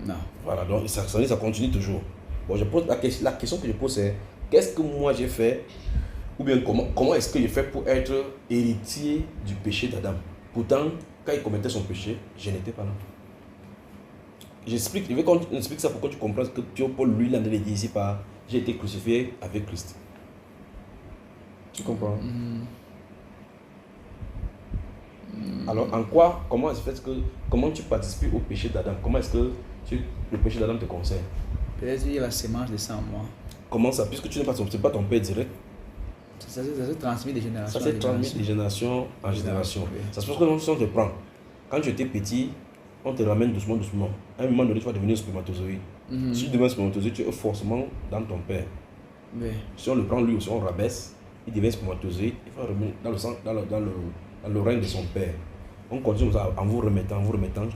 Non. Voilà, donc ça continue toujours. Bon, je pose la question que je pose, c'est qu'est-ce que moi j'ai fait, ou bien comment est-ce que j'ai fait pour être héritier du péché d'Adam? Pourtant, quand il commettait son péché, je n'étais pas là. Je veux qu'on explique ça pour que tu comprennes que Paul, lui, il a dit ici par j'ai été crucifié avec Christ. Tu comprends? Alors, comment est-ce que comment tu participes au péché d'Adam? Comment est-ce que le péché d'Adam te concerne? Peut-être qu'il y a la sémence de ça en moi. Comment ça? Puisque tu n'es pas ton père direct. Ça se transmet de génération en génération. Ça se transmet de génération en génération. Oui. Ça se passe que si on te prend, quand tu étais petit, on te ramène doucement. À un moment donné, tu vas devenir un spermatozoïde. Si tu deviens un spermatozoïde, tu es forcément dans ton père. Oui. Si on le prend lui ou si on rabaisse, il devient spermatozoïde, il va revenir dans le sang, dans le règne de son père. On continue comme ça en vous remettant,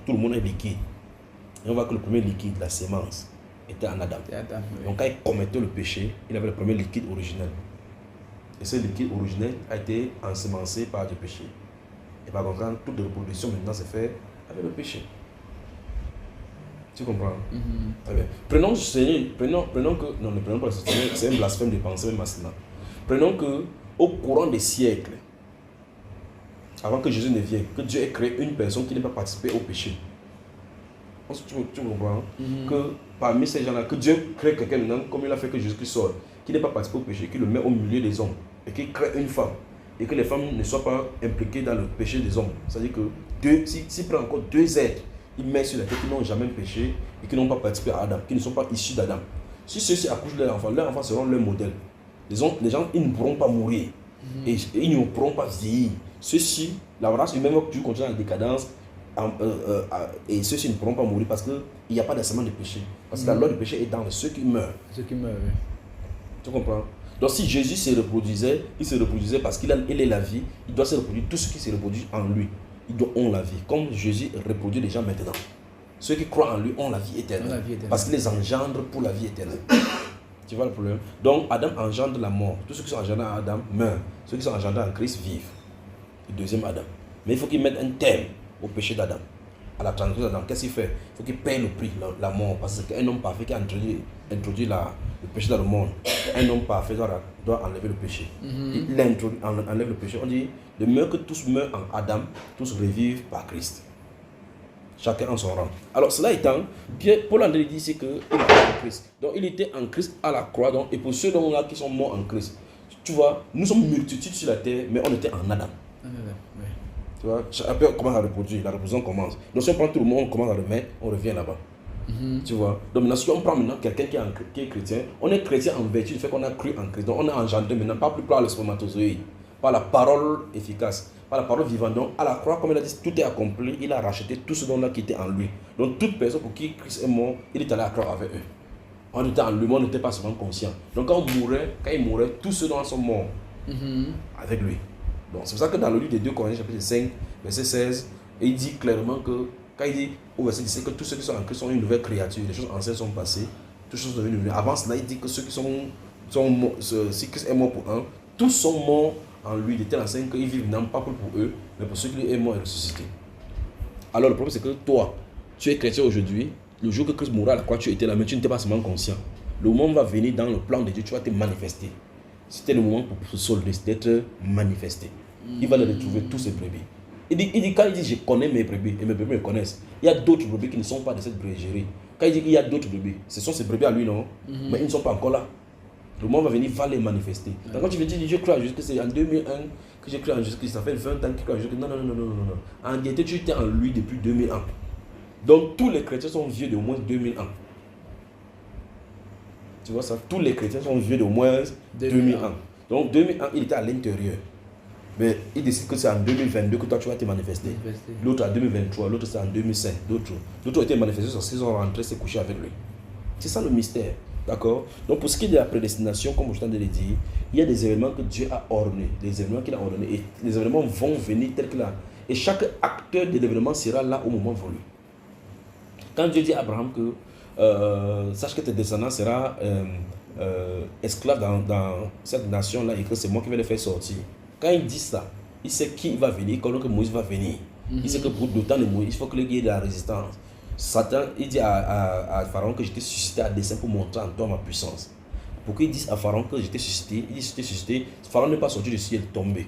tout le monde est liquide. Et on voit que le premier liquide, la sémence, était en Adam. Oui. Donc quand il commettait le péché, il avait le premier liquide originel. Et ce liquide originel a été ensemencé par du péché. Et par conséquent, toute reproduction maintenant se fait avec le péché. Tu comprends? Très bien. Prenons que, non, ne prenons pas le Seigneur, c'est un blasphème de penser même à cela. Prenons que, au courant des siècles, avant que Jésus ne vienne, que Dieu ait créé une personne qui n'ait pas participé au péché. Tu comprends? Que parmi ces gens-là, que Dieu crée quelqu'un maintenant, comme il a fait que Jésus-Christ sort, qui n'est pas participé au péché, qui le met au milieu des hommes, et qui crée une femme, et que les femmes ne soient pas impliquées dans le péché des hommes. C'est-à-dire que s'il prend encore deux êtres, il met sur la tête qui n'ont jamais péché et qui n'ont pas participé à Adam, qui ne sont pas issus d'Adam. Si ceux-ci accouchent de leurs enfants seront leur modèle. Les gens, ils ne pourront pas mourir, et ils ne pourront pas vieillir. Ceux-ci, la race humaine va toujours continuer la décadence, et ceux-ci ne pourront pas mourir parce qu'il n'y a pas d'assommement de péché. Parce que la loi du péché est dans ceux qui meurent. Ceux qui meurent, oui. Tu comprends? Donc si Jésus se reproduisait, il se reproduisait parce qu'il est la vie, il doit se reproduire tout ce qui se reproduit en lui. Ils ont la vie. Comme Jésus reproduit les gens maintenant. Ceux qui croient en lui ont la vie éternelle. Parce qu'il les engendre pour la vie éternelle. Tu vois le problème? Donc Adam engendre la mort. Tous ceux qui sont engendrés en Adam meurent. Ceux qui sont engendrés en Christ vivent. Le deuxième Adam. Mais il faut qu'il mette un terme au péché d'Adam. À la transgression d'Adam. Qu'est-ce qu'il fait? Il faut qu'il paye le prix, la mort. Parce qu'un homme parfait qui a introduit le péché dans le monde, un homme parfait doit enlever le péché. Il enlève le péché. On dit, de même que tous meurent en Adam, tous revivent par Christ. Chacun en son rang. Alors cela étant, Paul André dit ici qu'il est en Christ. Donc il était en Christ à la croix. Donc, et pour ceux-là qui sont morts en Christ, tu vois, nous sommes multitudes sur la terre, mais on était en Adam. Oui. Tu vois, après on commence à reproduire, la reproduction commence. Donc si on prend tout le monde, on commence à remettre, on revient là-bas. Tu vois. Donc maintenant, si on prend maintenant quelqu'un qui est chrétien, on est chrétien en vertu du fait qu'on a cru en Christ. Donc on est engendré maintenant, pas plus par le spermatozoïde, par la parole efficace, par la parole vivante. Donc à la croix, comme il a dit, tout est accompli, il a racheté tout ce dont-là qui était en lui. Donc toute personne pour qui Christ est mort, il est allé à la croix avec eux. On était en lui, mais on n'était pas seulement conscient. Donc quand il mourait, tous ceux dont sont morts avec lui. Donc c'est pour ça que dans le livre des 2 Corinthiens, chapitre 5, verset 16, il dit clairement que, quand il dit au verset 17 que tous ceux qui sont en Christ sont une nouvelle créature, les choses anciennes sont passées, toutes choses sont devenues nouvelles. Avant cela, il dit que ceux qui sont morts, si Christ est mort pour un, tous sont morts en lui, de telle enseigne qu'ils vivent non pas pour eux, mais pour ceux qui est mort et ressuscité. Alors le problème c'est que toi, tu es chrétien aujourd'hui, le jour que Christ mourra à la croix, tu étais là, mais tu n'étais pas seulement conscient. Le moment va venir dans le plan de Dieu, tu vas te manifester. C'était le moment pour ce soldat d'être manifesté. Il va les retrouver tous ces brebis. Quand il dit je connais mes brebis et mes brebis me connaissent, il y a d'autres brebis qui ne sont pas de cette bergerie. Quand il dit qu'il y a d'autres brebis, ce sont ces brebis à lui, non? Mais ils ne sont pas encore là. Le moment va venir, il va les manifester. Donc quand tu veux dire je crois juste que c'est en 2001 que j'ai cru en Jésus-Christ, ça fait 20 ans que je crois en Jésus-Christ. Non. En réalité, tu étais en lui depuis 2000 ans. Donc tous les chrétiens sont vieux d'au moins 2000 ans. Tu vois ça? Tous les chrétiens sont vieux d'au moins 2000 ans. Donc 2000 ans, il était à l'intérieur. Mais il décide que c'est en 2022 que toi tu vas te manifester. L'autre en 2023, l'autre c'est en 2005. D'autres ont été manifestés parce qu'ils sont rentrés se coucher avec lui. C'est ça le mystère. D'accord? Donc pour ce qui est de la prédestination, comme je t'en ai dit, il y a des événements que Dieu a ordonnés. Des événements qu'il a ordonnés. Et les événements vont venir tels que là. Et chaque acteur de l'événement sera là au moment voulu. Quand Dieu dit à Abraham que sache que tes descendants seront esclaves dans cette nation-là et que c'est moi qui vais les faire sortir. Quand il dit ça, il sait qui va venir, quand que Moïse va venir. Il sait que pour le temps de Moïse, il faut qu'il y ait de la résistance. Satan, il dit à Pharaon que j'étais suscité à dessein pour montrer en toi ma puissance. Pour qu'il dise à Pharaon que j'étais suscité, il dit j'étais suscité, Pharaon n'est pas sorti du ciel tombé.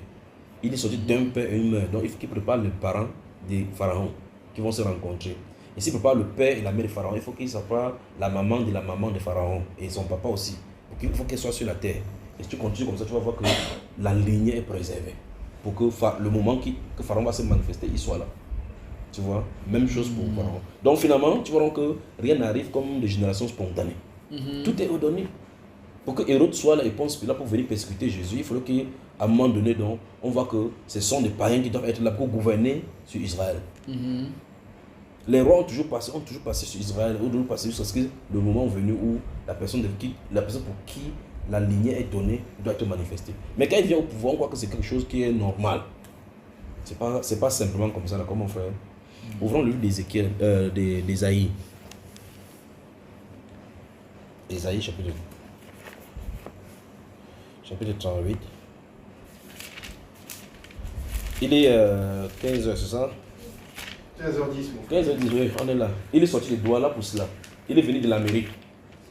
Il est sorti d'un père et une mère. Donc il faut qu'il prépare les parents des pharaons qui vont se rencontrer. Et s'il prépare le père et la mère de Pharaon, il faut qu'il prépare la maman de Pharaon et son papa aussi. Il faut qu'elle soit sur la terre. Et si tu continues comme ça, tu vas voir que la lignée est préservée. Pour que le moment que Pharaon va se manifester, il soit là. Tu vois? Même chose pour Pharaon. Donc finalement, tu vois que rien n'arrive comme des générations spontanées. Tout est ordonné. Pour que Hérode soit là et pense là pour venir persécuter Jésus, il faut qu'à un moment donné, donc, on voit que ce sont des païens qui doivent être là pour gouverner sur Israël. Les rois ont toujours passé sur Israël, ont toujours passé jusqu'à ce que le moment venu où la personne pour qui la lignée est donnée doit être manifestée. Mais quand il vient au pouvoir, on voit que c'est quelque chose qui est normal. C'est pas simplement comme ça, là, comme mon frère. Ouvrons le livre d'Ézéchiel, d'Ésaïe. Ésaïe, chapitre 38. Il est 15h, c'est ça? 15h10. 15h10, oui, on est là. Il est sorti de Douala pour cela. Il est venu de l'Amérique.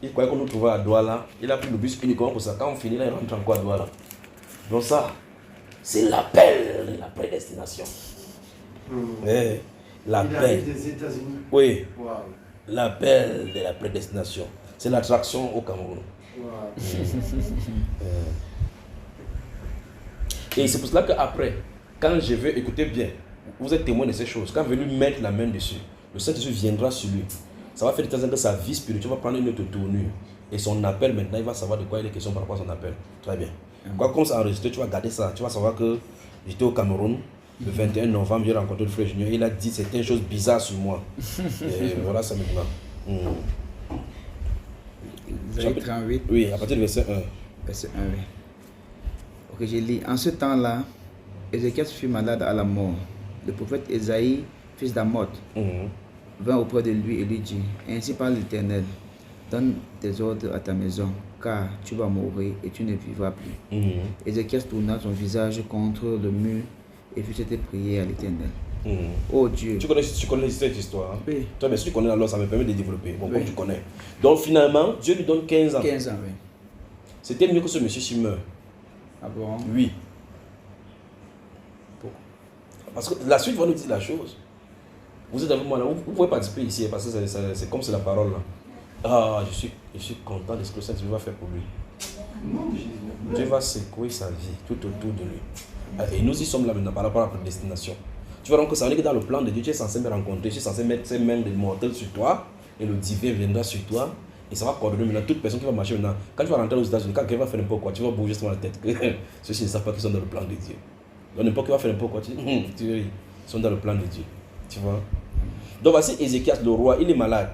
Il croyait qu'on nous trouvait à Douala. Il a pris le bus uniquement pour ça. Quand on finit là, il rentre encore à Douala. Donc ça, c'est l'appel de la prédestination. Ouais, l'appel. Il arrive des États-Unis. Oui, Wow. l'appel de la prédestination. C'est l'attraction au Cameroun. Wow. Et c'est pour cela qu'après, quand je vais écouter bien, vous êtes témoin de ces choses. Quand venu mettre la main dessus, le Saint-Esprit viendra sur lui. Ça va faire de temps en temps que sa vie spirituelle va prendre une autre tournure. Et son appel maintenant, il va savoir de quoi il est question par rapport à son appel. Très bien. Quoi qu'on s'est enregistré, tu vas garder ça. Tu vas savoir que j'étais au Cameroun. Le 21 novembre, j'ai rencontré le frère Junior. Il a dit certaines choses bizarres sur moi. Et voilà ça maintenant. Chapitre 38. Oui, à partir du verset 1. Verset 1, oui. Ok, j'ai lu. En ce temps-là, Ézéchias fut malade à la mort. Le prophète Ésaïe, fils d'Amoth, vint auprès de lui et lui dit: Ainsi parle l'Éternel, donne tes ordres à ta maison, car tu vas mourir et tu ne vivras plus. Ézéchias tourna son visage contre le mur et fit cette prière à l'Éternel. Oh Dieu. Tu connais cette histoire, hein? Oui. Toi, mais si tu connais alors, ça me permet de développer. Bon, Oui. comme tu connais. Donc finalement, Dieu lui donne 15 ans. 15 ans, oui. C'était mieux que ce monsieur s'il meurt. Ah bon? Oui. Parce que la suite va nous dire la chose. Vous êtes avec moi là, vous pouvez participer ici parce que c'est comme c'est la parole là. Ah, je suis content de ce que Saint-Esprit va faire pour lui. Dieu va secouer sa vie tout autour de lui. Et nous y sommes là maintenant par rapport à la prédestination. Tu vois donc que ça veut dire que dans le plan de Dieu, tu es censé me rencontrer, tu es censé mettre ses mains de mortel sur toi, et le divin viendra sur toi, et ça va coordonner maintenant toute personne qui va marcher maintenant. Quand tu vas rentrer aux États-Unis, quand quelqu'un va faire n'importe quoi, tu vas bouger justement la tête. Ceux-ci ne savent pas qu'ils sont dans le plan de Dieu. Donc n'importe qui va faire n'importe quoi, ils sont dans le plan de Dieu. Tu vois. Donc voici Ézéchias, le roi, il est malade.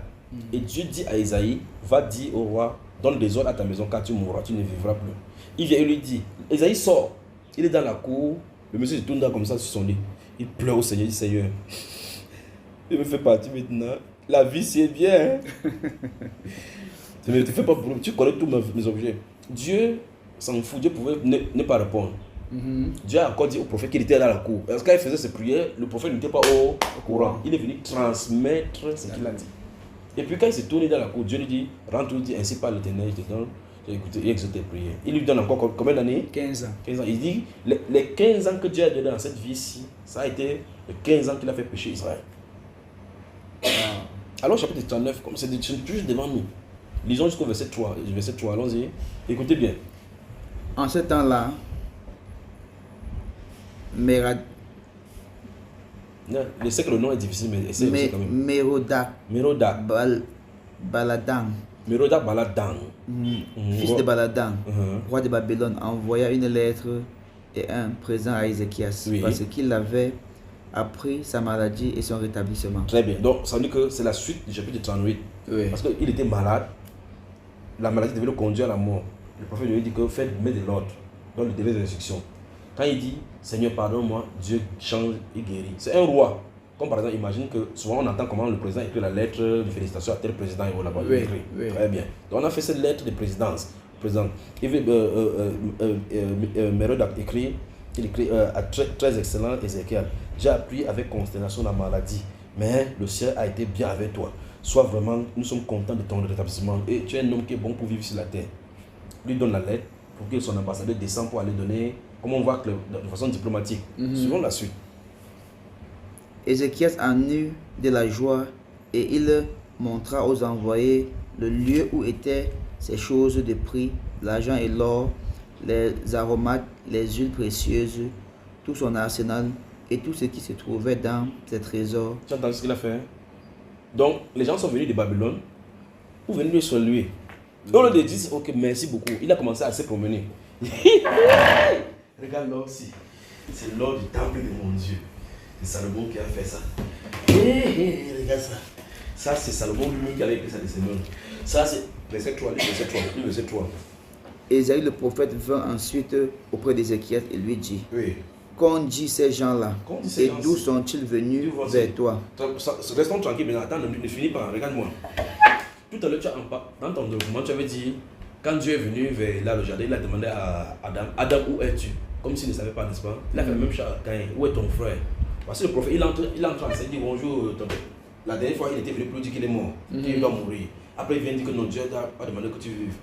Et Dieu dit à Isaïe, va dire au roi, donne des ordres à ta maison, quand tu mourras, tu ne vivras plus. Il vient et lui dit, Isaïe sort, il est dans la cour, le monsieur se tourne là comme ça sur son lit. Il pleure au Seigneur, il dit Seigneur, il me fait partie maintenant. La vie c'est bien. Ne te fais pas problème, tu connais tous mes objets. Dieu s'en fout, Dieu pouvait ne pas répondre. Dieu a encore dit au prophète qu'il était dans la cour. Parce que quand il faisait ses prières, le prophète n'était pas au courant. Il est venu transmettre ce qu'il a dit. Et puis quand il s'est tourné dans la cour, Dieu lui dit, rentre, il dit, ainsi par l'Éternel, je te donne. J'ai écouté, il exauce tes prières. Il lui donne encore combien d'années? 15 ans. 15 ans. Il dit, les 15 ans que Dieu a donné dans cette vie-ci, ça a été les 15 ans qu'il a fait pécher Israël. Alors chapitre 39, comme c'est juste devant nous. Lisons jusqu'au verset 3. Verset 3, allons-y. Écoutez bien. En ce temps-là, Je sais que le nom est difficile, mais essayez quand même. Mérodac Baladan, Mérodac Baladan, fils de Baladan, roi de Babylone, envoya une lettre et un présent à Ézéchias, parce qu'il avait appris sa maladie et son rétablissement. Très bien. Donc, ça veut dire que c'est la suite du chapitre 38. Oui. Parce qu'il était malade. La maladie devait le conduire à la mort. Le prophète lui dit que faites mettre de l'ordre dans le délai de l'instruction. Quand il dit Seigneur, pardonne-moi, Dieu change et guérit. C'est un roi. Comme par exemple, imagine que souvent on entend comment le président écrit la lettre de félicitations à tel président et là-bas. Oui, oui. Très bien. Donc on a fait cette lettre de présidence. Président. Mérodac écrit, il écrit très excellent Ézéchiel. J'ai appris avec consternation la maladie, mais le ciel a été bien avec toi. Sois vraiment, nous sommes contents de ton rétablissement et tu es un homme qui est bon pour vivre sur la terre. Lui donne la lettre pour que son ambassadeur descende pour aller donner, comme on voit de façon diplomatique. Suivons la suite. Ézéchias en eut de la joie et il montra aux envoyés le lieu où étaient ces choses de prix, l'argent et l'or, les aromates, les huiles précieuses, tout son arsenal et tout ce qui se trouvait dans ses trésors. Tu as entendu ce qu'il a fait? Donc, les gens sont venus de Babylone pour venir lui saluer. Au lieu de dire, ok, merci beaucoup, il a commencé à se promener. Regarde l'or aussi. C'est l'or du temple de mon Dieu. C'est Salomon qui a fait ça. Regarde ça. Ça, c'est Salomon lui qui avait écrit ça de ses mains. Ça, c'est verset 3, verset 3. Ésaïe le prophète vint ensuite auprès d'Ézéchias et lui dit, oui. Qu'ont dit ces gens-là et d'où sont-ils venus vers toi? Restons tranquilles, mais attends, ne finis pas, regarde-moi. Tout à l'heure, dans ton document, tu avais dit, quand Dieu est venu vers là, le jardin, il a demandé à Adam, Adam, où es-tu? Comme s'il ne savait pas, n'est-ce pas? Il a fait la même chose à Caïn, où est ton frère? Parce que le prophète, il entre en scène, il dit bonjour, ton père. La dernière fois, il était venu pour dire qu'il est mort, qu'il doit mourir. Après, il vient dire que non, Dieu a demandé que tu vives.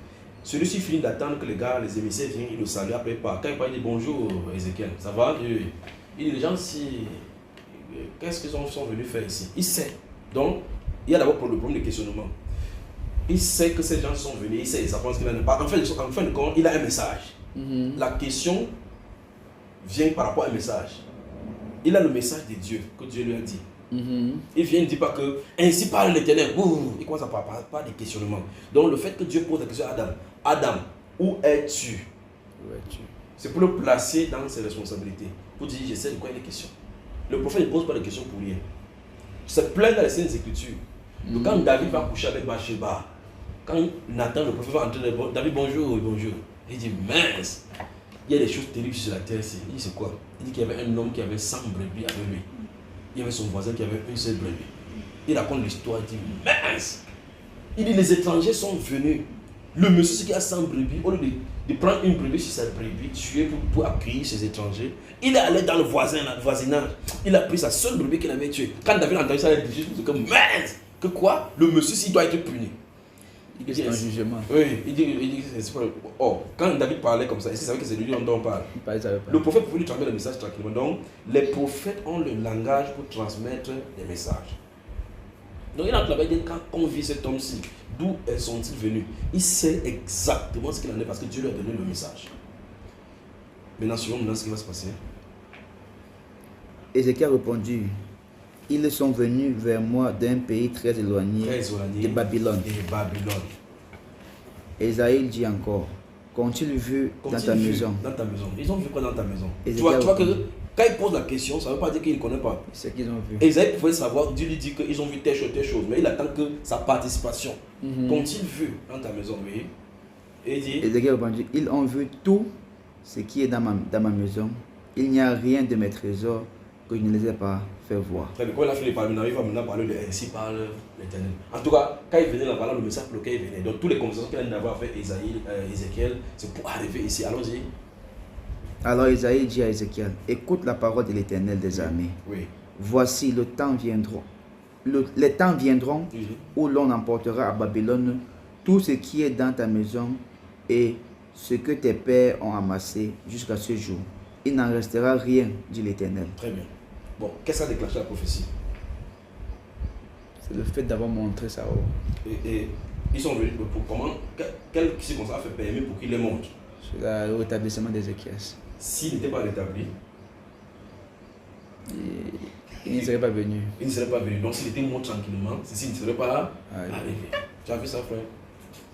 Celui-ci finit d'attendre que les gars, les émissaires viennent, il le salue, après il part. Quand il part, il dit bonjour Ézéchiel, ça va? Il dit les gens, qu'est-ce qu'ils sont venus faire ici? Il sait. Donc, il y a d'abord le problème de questionnement. Il sait que ces gens sont venus, il sait exactement ce qu'il a pas. En fin de compte, il a un message. La question vient par rapport à un message. Il a le message de Dieu, que Dieu lui a dit. Il vient, il ne dit pas que ainsi parle l'Éternel. Il commence à parler des questionnements. Donc le fait que Dieu pose la question à Adam, Adam, où es-tu? C'est pour le placer dans ses responsabilités. Pour dire, je sais de quoi il est question. Le prophète ne pose pas de questions pour rien. C'est plein dans les Saintes Écritures. Quand David va coucher avec Bathsheba, quand Nathan, le prophète, va entrer, David, bonjour, bonjour. Il dit, mince, il y a des choses terribles sur la terre. Il dit, c'est quoi? Il dit qu'il y avait un homme qui avait 100 brebis avec lui. Il y avait son voisin qui avait une seule brebis. Il raconte l'histoire, il dit, mince. Il dit, les étrangers sont venus. Le monsieur qui a 100 brebis, au lieu de prendre une brebis sur sa brebis, tuer pour accueillir ces étrangers, il est allé dans le voisinage. Il a pris sa seule brebis qu'il avait tuée. Quand David a entendu ça, il a dit, comme, mince, que quoi? Le monsieur doit être puni. C'est un jugement. Oui, il dit quand David parlait comme ça, il savait que c'est lui dont on parle. Le prophète pouvait lui transmettre le message tranquillement. Donc, les prophètes ont le langage pour transmettre des messages. Donc, il a là-bas, il dit, quand on vit cet homme-ci, d'où sont-ils venus? Il sait exactement ce qu'il en est parce que Dieu lui a donné le message. Maintenant, suivons ce qui va se passer. Ézéchiel répondit, ils sont venus vers moi d'un pays très éloigné de Babylone. Ésaïe dit encore, qu'ont-ils vu dans ta maison? Dans ta maison. Ils ont vu quoi dans ta maison? Tu Ézéchiel vois que quand ils posent la question, ça ne veut pas dire qu'ils ne connaissent pas. C'est ce qu'ils ont vu. Ésaïe pouvait savoir, Dieu lui dit qu'ils ont vu telle chose, mais il attend que sa participation. Qu'ont-ils vu dans ta maison? Oui. Et il dit, Ézéchiel répondit, ils ont vu tout ce qui est dans ma maison. Il n'y a rien de mes trésors que je ne les ai pas fait voir. très bien, quand il a fait les parlements, il va maintenant parler de ainsi parle l'Éternel. En tout cas, quand il venait là-bas, le message pour lequel il venait, donc toutes les conversations qu'il allait avoir avec Ézéchiel, c'est pour arriver ici. Allons-y. Alors Ésaïe dit à Ézéchiel, écoute la parole de l'Éternel des armées. Oui. Voici le temps viendra. Les temps viendront où l'on emportera à Babylone tout ce qui est dans ta maison et ce que tes pères ont amassé jusqu'à ce jour. Il n'en restera rien, dit l'Éternel. Très bien. Bon, qu'est-ce que ça a déclenché la prophétie? C'est le fait d'avoir montré ça. Et ils sont venus pour comment? Quelle circonstance a fait permis pour qu'ils les montrent? C'est le rétablissement d'Ézéchiel. S'il n'était pas rétabli, Il ne serait pas venu. il ne serait pas venu. Donc s'il était mort tranquillement, ceci ne serait pas arrivé. Tu as vu ça, frère?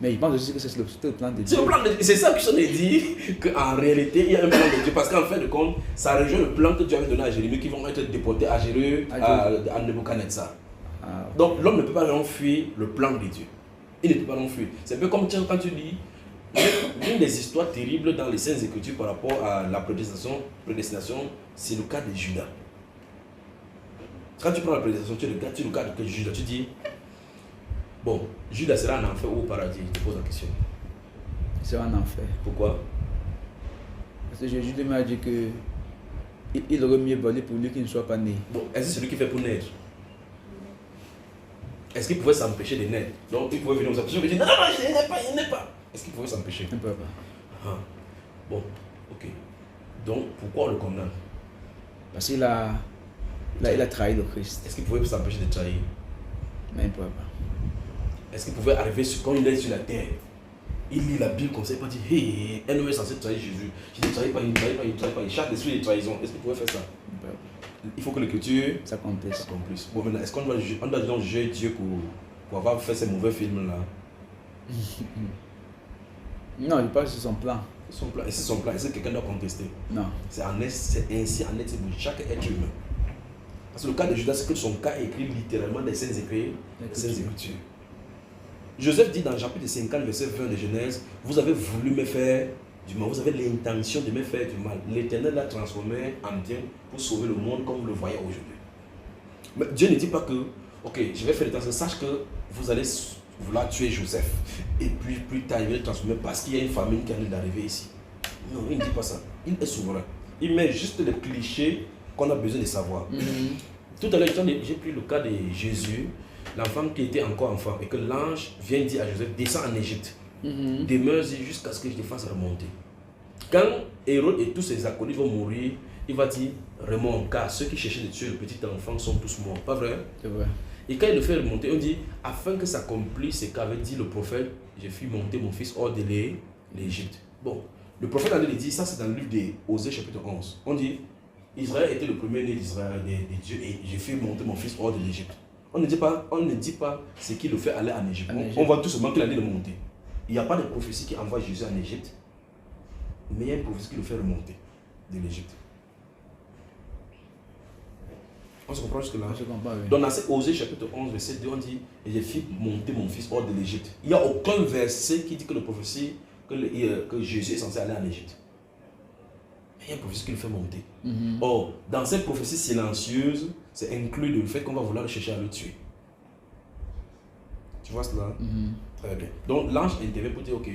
Mais il pense aussi que c'est le plan de Dieu. C'est le plan de Dieu. C'est ça que je t'ai dit, qu'en réalité, il y a un plan de Dieu. Parce qu'en fin de compte, ça rejoint le plan que Dieu avait donné à Jérémie, qui vont être déportés à à Nebuchadnezzar. Donc l'homme ne peut pas non fuir le plan de Dieu. Il ne peut pas non fuir. C'est un peu comme quand tu dis, l'une des histoires terribles dans les Saintes Écritures par rapport à la prédestination, c'est le cas de Judas. Quand tu prends la prédestination, tu regardes le cas de Judas, tu dis, bon, Judas sera en enfer ou au paradis? Je te pose la question. Il sera en enfer. Pourquoi? Parce que Jésus lui m'a dit que il aurait mieux valu pour lui qu'il ne soit pas né. Bon, est-ce que c'est celui qui fait pour naître? Est-ce qu'il pouvait s'empêcher de naître? Donc il pouvait venir aux apôtres et dire, non, il n'est pas. Est-ce qu'il pouvait s'empêcher? Il ne peut pas. Bon, ok. Donc pourquoi on le condamne? Parce qu'il a trahi le Christ. Est-ce qu'il pouvait s'empêcher de trahir? Mais il ne pouvait pas. Est-ce qu'il pouvait arriver quand il est sur la terre? Il lit la Bible comme ça, il peut dire, hey, un homme est censé trahir Jésus. Je ne trahis pas, il ne trahit pas, il ne trahit pas. Il chaque esprit de trahison. Est-ce qu'il pouvait faire ça? Il faut que l'écriture s'accomplisse. Bon, maintenant, est-ce qu'on doit donc juger Dieu pour avoir fait ces mauvais films-là? Non, il parle sur son plan. Son plan. Et c'est son plan. Est-ce que quelqu'un doit contester? Non. C'est ainsi en être pour chaque être humain. Parce que le cas de Judas, c'est que son cas est écrit littéralement des Saintes Écritures. Joseph dit dans le chapitre 50, verset 20 de Genèse, vous avez voulu me faire du mal, vous avez l'intention de me faire du mal. L'Éternel l'a transformé en bien pour sauver le monde comme vous le voyez aujourd'hui. Mais Dieu ne dit pas que, ok, je vais faire l'intention, sache que vous allez vouloir tuer Joseph. Et puis plus tard, il va le transformer parce qu'il y a une famine qui vient d'arriver ici. Non, il ne dit pas ça. Il est souverain. Il met juste les clichés qu'on a besoin de savoir. Tout à l'heure, j'ai pris le cas de Jésus, l'enfant qui était encore enfant, et que l'ange vient dire à Joseph, descends en Égypte, demeure jusqu'à ce que je te fasse remonter. Quand Hérode et tous ses acolytes vont mourir, il va dire, remonte, car ceux qui cherchaient de tuer le petit enfant sont tous morts. Pas vrai? C'est vrai. Et quand il le fait remonter, on dit, afin que s'accomplisse ce qu'avait dit le prophète, j'ai fait monter mon fils hors de l'Égypte. Bon, le prophète allait dit, ça c'est dans le livre de Osée chapitre 11. On dit, Israël était le premier né d'Israël, de Dieu, et j'ai fait monter mon fils hors de l'Égypte. On ne dit pas ce qui le fait aller en Égypte. On voit tout simplement qu'il allait le monter. Il n'y a pas de prophétie qui envoie Jésus en Égypte, mais il y a une prophétie qui le fait remonter de l'Égypte. On se comprend jusque là? Oui. Donc dans Osée chapitre 11, verset 2, on dit, j'ai fait monter mon fils hors de l'Égypte. Il n'y a aucun verset qui dit que la prophétie, que Jésus est censé aller en Égypte. Mais il y a une prophétie qui le fait monter. Or, dans cette prophétie silencieuse, c'est inclus le fait qu'on va vouloir le chercher à le tuer. Tu vois cela? Très bien. Donc l'ange intervient pour dire, ok,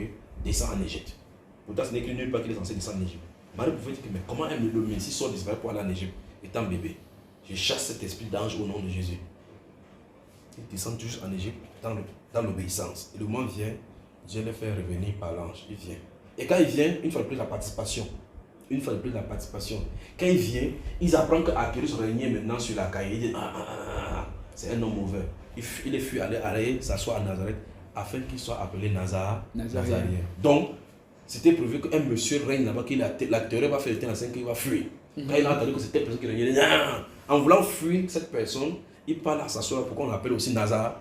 descends en Égypte. Pourtant, ce n'est écrit nulle part qu'il est censé descendre en Égypte. Marie pouvait dire, mais comment le Messie sort d'Israël pour aller en Égypte, étant bébé? Je chasse cet esprit d'ange au nom de Jésus. Il descend juste en Égypte dans l'obéissance. Et le moment vient, Dieu le fait revenir par l'ange. Il vient. Et quand il vient, une fois de plus la participation. Quand il vient, ils apprennent qu'Achilleus régnait maintenant sur la caille. Il dit, c'est un homme mauvais. Il est fui aller s'asseoir à Nazareth afin qu'il soit appelé Nazaréen. Donc, c'était prévu qu'un monsieur règne là-bas, que la terreur va faire le temps à 5 qu'il va fuir. Quand il a entendu que c'était une personne qui régnait, en voulant fuir cette personne, il parle à sa soeur, pourquoi on l'appelle aussi Nazaréen.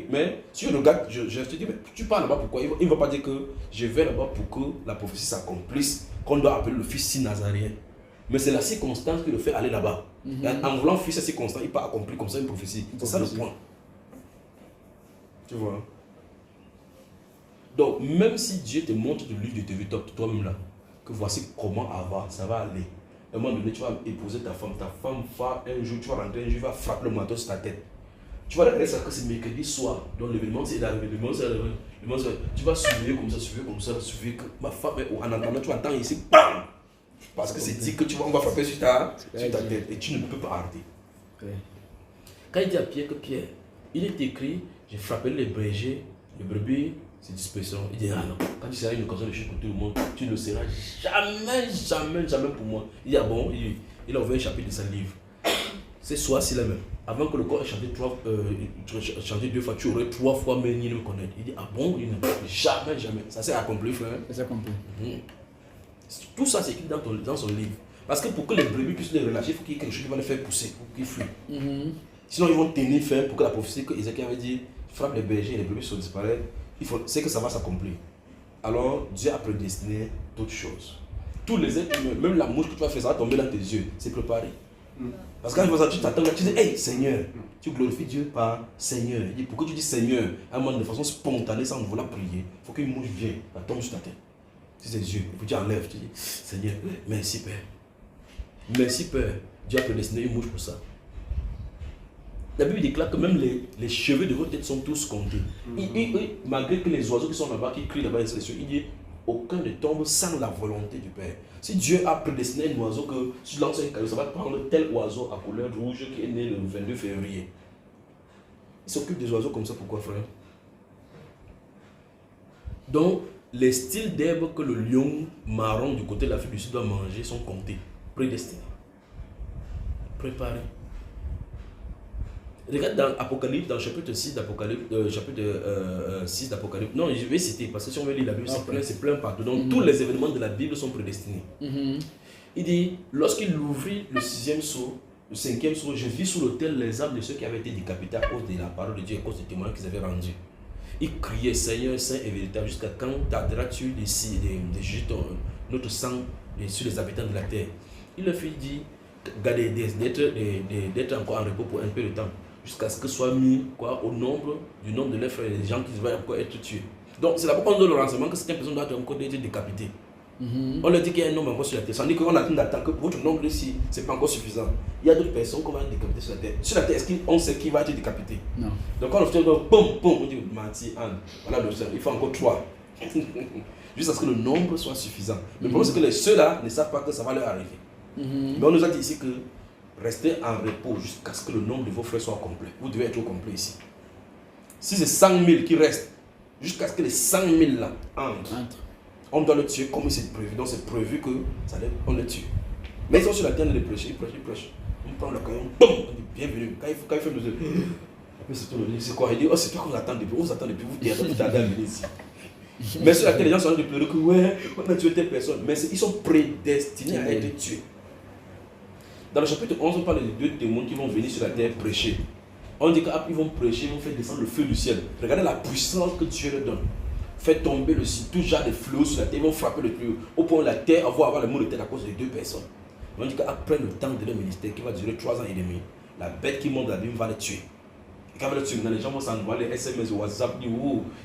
Mais si je regarde, je te dis, mais tu parles là-bas pourquoi? Il ne va pas dire que je vais là-bas pour que la prophétie s'accomplisse, qu'on doit appeler le fils si Nazaréen. Mais c'est la circonstance qui le fait aller là-bas. En voulant fuir cette circonstance, il n'a pas accompli comme ça une prophétie. C'est ça le point. Tu vois? Donc, même si Dieu te montre du livre de toi-même là, que voici comment avoir, ça va aller. À un moment donné, tu vas épouser ta femme va un jour, tu vas rentrer un jour, il va frapper le marteau sur ta tête. Tu vas regarder ça que c'est mercredi soir, donc l'événement c'est arrivé, tu vas surveiller comme ça, surveiller que ma femme est en entendant, tu vas entendre ici, bam! Parce que c'est dit que on va frapper sur ta tête et tu ne peux pas arrêter. Quand il dit à Pierre que Pierre, il est écrit, j'ai frappé les bergers, les brebis, c'est dispersion. Il dit, ah non, quand tu seras une occasion de chuter pour tout le monde, tu ne seras jamais pour moi. Il dit, ah bon, il a ouvert un chapitre de sa livre. C'est soit si la même. Avant que le corps ait chanté 2 fois, tu aurais 3 fois mais il ne me connaît. Il dit, ah bon, il ne jamais. Ça s'est accompli, frère. Ça s'est accompli. Tout ça, c'est écrit dans son livre. Parce que pour que les brebis puissent les relâcher, il faut qu'il y ait quelque chose qui va les faire pousser, pour qu'ils fuient. Sinon, ils vont tenir ferme pour que la prophétie que Ézéchiel avait dit, frappe les bergers et les brebis sont disparaître. C'est que ça va s'accomplir. Alors, Dieu a prédestiné d'autres choses. Tous les êtres humains, même la mouche que tu vas faire, ça va tomber dans tes yeux. C'est préparé. Parce que quand tu t'attends, tu dis, hey Seigneur, tu glorifies Dieu par Seigneur. Il dit, pourquoi tu dis Seigneur, à un moment de façon spontanée, sans vouloir prier, il faut qu'une mouche vienne, elle tombe sur ta tête. C'est ses yeux. Et puis tu enlèves, tu dis, Seigneur, merci Père. Merci Père. Dieu a prédestiné une mouche pour ça. La Bible déclare que même les cheveux de votre tête sont tous comptés. Malgré que les oiseaux qui sont là-bas, qui crient là-bas, il dit, aucun ne tombe sans la volonté du Père. Si Dieu a prédestiné un oiseau que si tu lances un caillou, ça va te prendre tel oiseau à couleur rouge qui est né le 22 février. Il s'occupe des oiseaux comme ça, pourquoi frère? Donc, les styles d'herbe que le lion marron du côté de l'Afrique du Sud doit manger sont comptés, prédestinés, préparés. Regarde dans Apocalypse, dans le chapitre 6 d'Apocalypse, chapitre 6 d'Apocalypse. Non, je vais citer, parce que si on veut lire la Bible, c'est plein partout. Donc, tous les événements de la Bible sont prédestinés. Il dit, lorsqu'il ouvrit le 6e sceau, le 5e sceau, je vis sous l'autel les âmes de ceux qui avaient été décapités à cause de la parole de Dieu, à cause des témoignages qu'ils avaient rendus. Ils criaient, Seigneur, Saint et véritable, jusqu'à quand tarderas-tu de juger notre sang sur les habitants de la terre? Il leur fit dire, gardez d'être encore en repos pour un peu de temps, jusqu'à ce que soit mis au nombre de leurs frères et des gens qui vont encore être tués. Donc c'est là pourquoi on donne le renseignement que certaines personnes doivent encore être décapitées. On leur dit qu'il y a un nombre encore sur la terre. Ça veut dire qu'on attend d'attendre que votre nombre ici, ce n'est pas encore suffisant. Il y a d'autres personnes qu'on va décapiter sur la terre. Sur la terre, est-ce qu'on sait qui va être décapité? Non. Donc quand on fait on dit Mati, Anne, voilà le seul, il faut encore 3. Jusqu'à ce que le nombre soit suffisant. Le problème c'est que ceux-là ne savent pas que ça va leur arriver. Mais on nous a dit ici que restez en repos jusqu'à ce que le nombre de vos frères soit complet. Vous devez être au complet ici. Si c'est 100 000 qui restent, jusqu'à ce que les 100 000 là entrent, on doit le tuer comme c'est prévu. Donc c'est prévu que on le tue. Mais ils sont sur la terre, ils prêchent. On prend le caillon, boum, on dit bienvenue. Quand il fait nos yeux, c'est quoi? Il dit, oh c'est toi qu'on attend depuis, on vous attend depuis, vous tardez à venir ici. Mais sur la terre, les gens sont en train de pleurer que ouais, on a tué telle personne. Mais ils sont prédestinés à être tués. Dans le chapitre 11, on parle de 2 témoins qui vont venir sur la terre prêcher. On dit qu'ils vont prêcher, ils vont faire descendre le feu du ciel. Regardez la puissance que Dieu leur donne. Faire tomber tout genre de fléaux sur la terre, ils vont frapper le plus haut. Au point où la terre va avoir le mot de terre à cause de 2 personnes. On dit qu'après le temps de leur ministère, qui va durer 3 ans et demi, la bête qui monte la Bible va les tuer. Et quand les gens vont s'envoyer les SMS ou WhatsApp, ils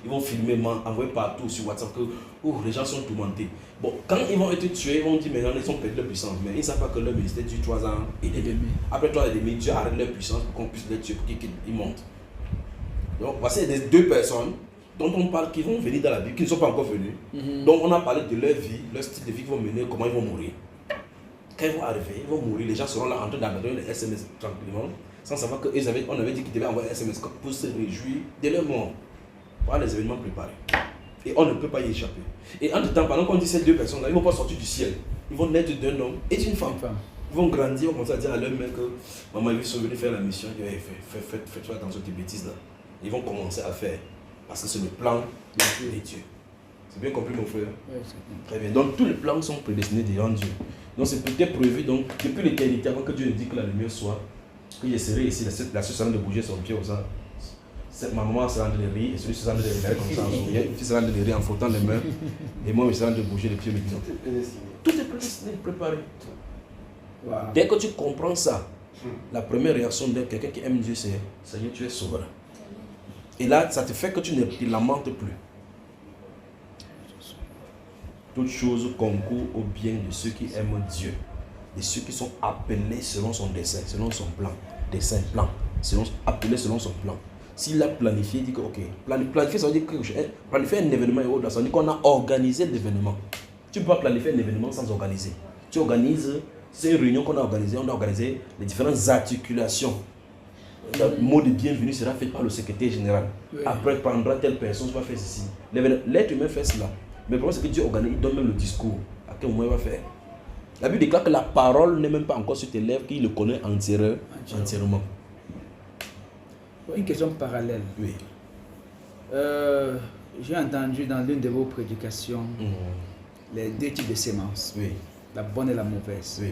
vont filmer, envoyer partout sur WhatsApp que les gens sont tourmentés. Bon, quand ils vont être tués, ils vont dire maintenant ils ont perdu leur puissance. Mais ils ne savent pas que leur ministère dure 3 ans et demi. Après 3 ans et demi, Dieu arrête leur puissance pour qu'on puisse les tuer, pour qu'ils montent. Donc voici les 2 personnes dont on parle qui vont venir dans la Bible, qui ne sont pas encore venus. Donc on a parlé de leur vie, leur style de vie qu'ils vont mener, comment ils vont mourir. Quand ils vont arriver, ils vont mourir, les gens seront là en train d'abandonner les SMS tranquillement. Sans savoir qu'on avait dit qu'ils devaient envoyer un SMS pour se réjouir de leur mort. Voilà les événements préparés. Et on ne peut pas y échapper. Et entre temps, pendant qu'on dit ces 2 personnes-là, ils ne vont pas sortir du ciel. Ils vont naître d'un homme et d'une femme. Ils vont grandir, ils vont commencer à dire à leur mère que maman, ils sont venus faire la mission. Ils disent, faites-toi attention à tes bêtises là. Ils vont commencer à faire. Parce que c'est le plan de Dieu. C'est bien compris, mon frère? Oui, c'est bien. Très bien. Donc, tous les plans sont prédestinés devant Dieu. Donc, c'est peut-être prévu, donc, depuis l'éternité, avant que Dieu ne dise que la lumière soit, que je serai ici, la soeur sera de bouger son pied au sang. Ma maman sera en train de rire, et celui sera en train de regarder comme ça en souriant. Le fils sera en train de rire en frottant les mains, et moi, je serai en train de bouger les pieds maintenant. Tout est prédestiné. Tout est prédestiné, préparé. Wow. Dès que tu comprends ça, la première réaction de quelqu'un qui aime Dieu, c'est Seigneur, tu es souverain. Et là, ça te fait que tu ne te lamentes plus. Toutes choses concourent au bien de ceux qui aiment Dieu, de ceux qui sont appelés selon son dessein, selon son plan. Dessein, plan, appelés selon son plan. S'il a planifié, il dit que ok, planifier, ça veut dire que planifier un événement et autres, ça veut dire qu'on a organisé l'événement. Tu ne peux pas planifier un événement sans organiser. Tu organises, c'est une réunion qu'on a organisée, on a organisé les différentes articulations. Le mot de bienvenue sera fait par le secrétaire général. Oui. Après, prendra telle personne, tu vas faire ceci. L'être humain fait cela. Mais le problème, c'est que Dieu organise, il donne même le discours. À quel moment il va faire. La Bible déclare que la parole n'est même pas encore sur tes lèvres, qu'il le connaît entièrement. Une question parallèle. Oui. J'ai entendu dans l'une de vos prédications les deux types de semences, Oui. la bonne et la mauvaise. Oui.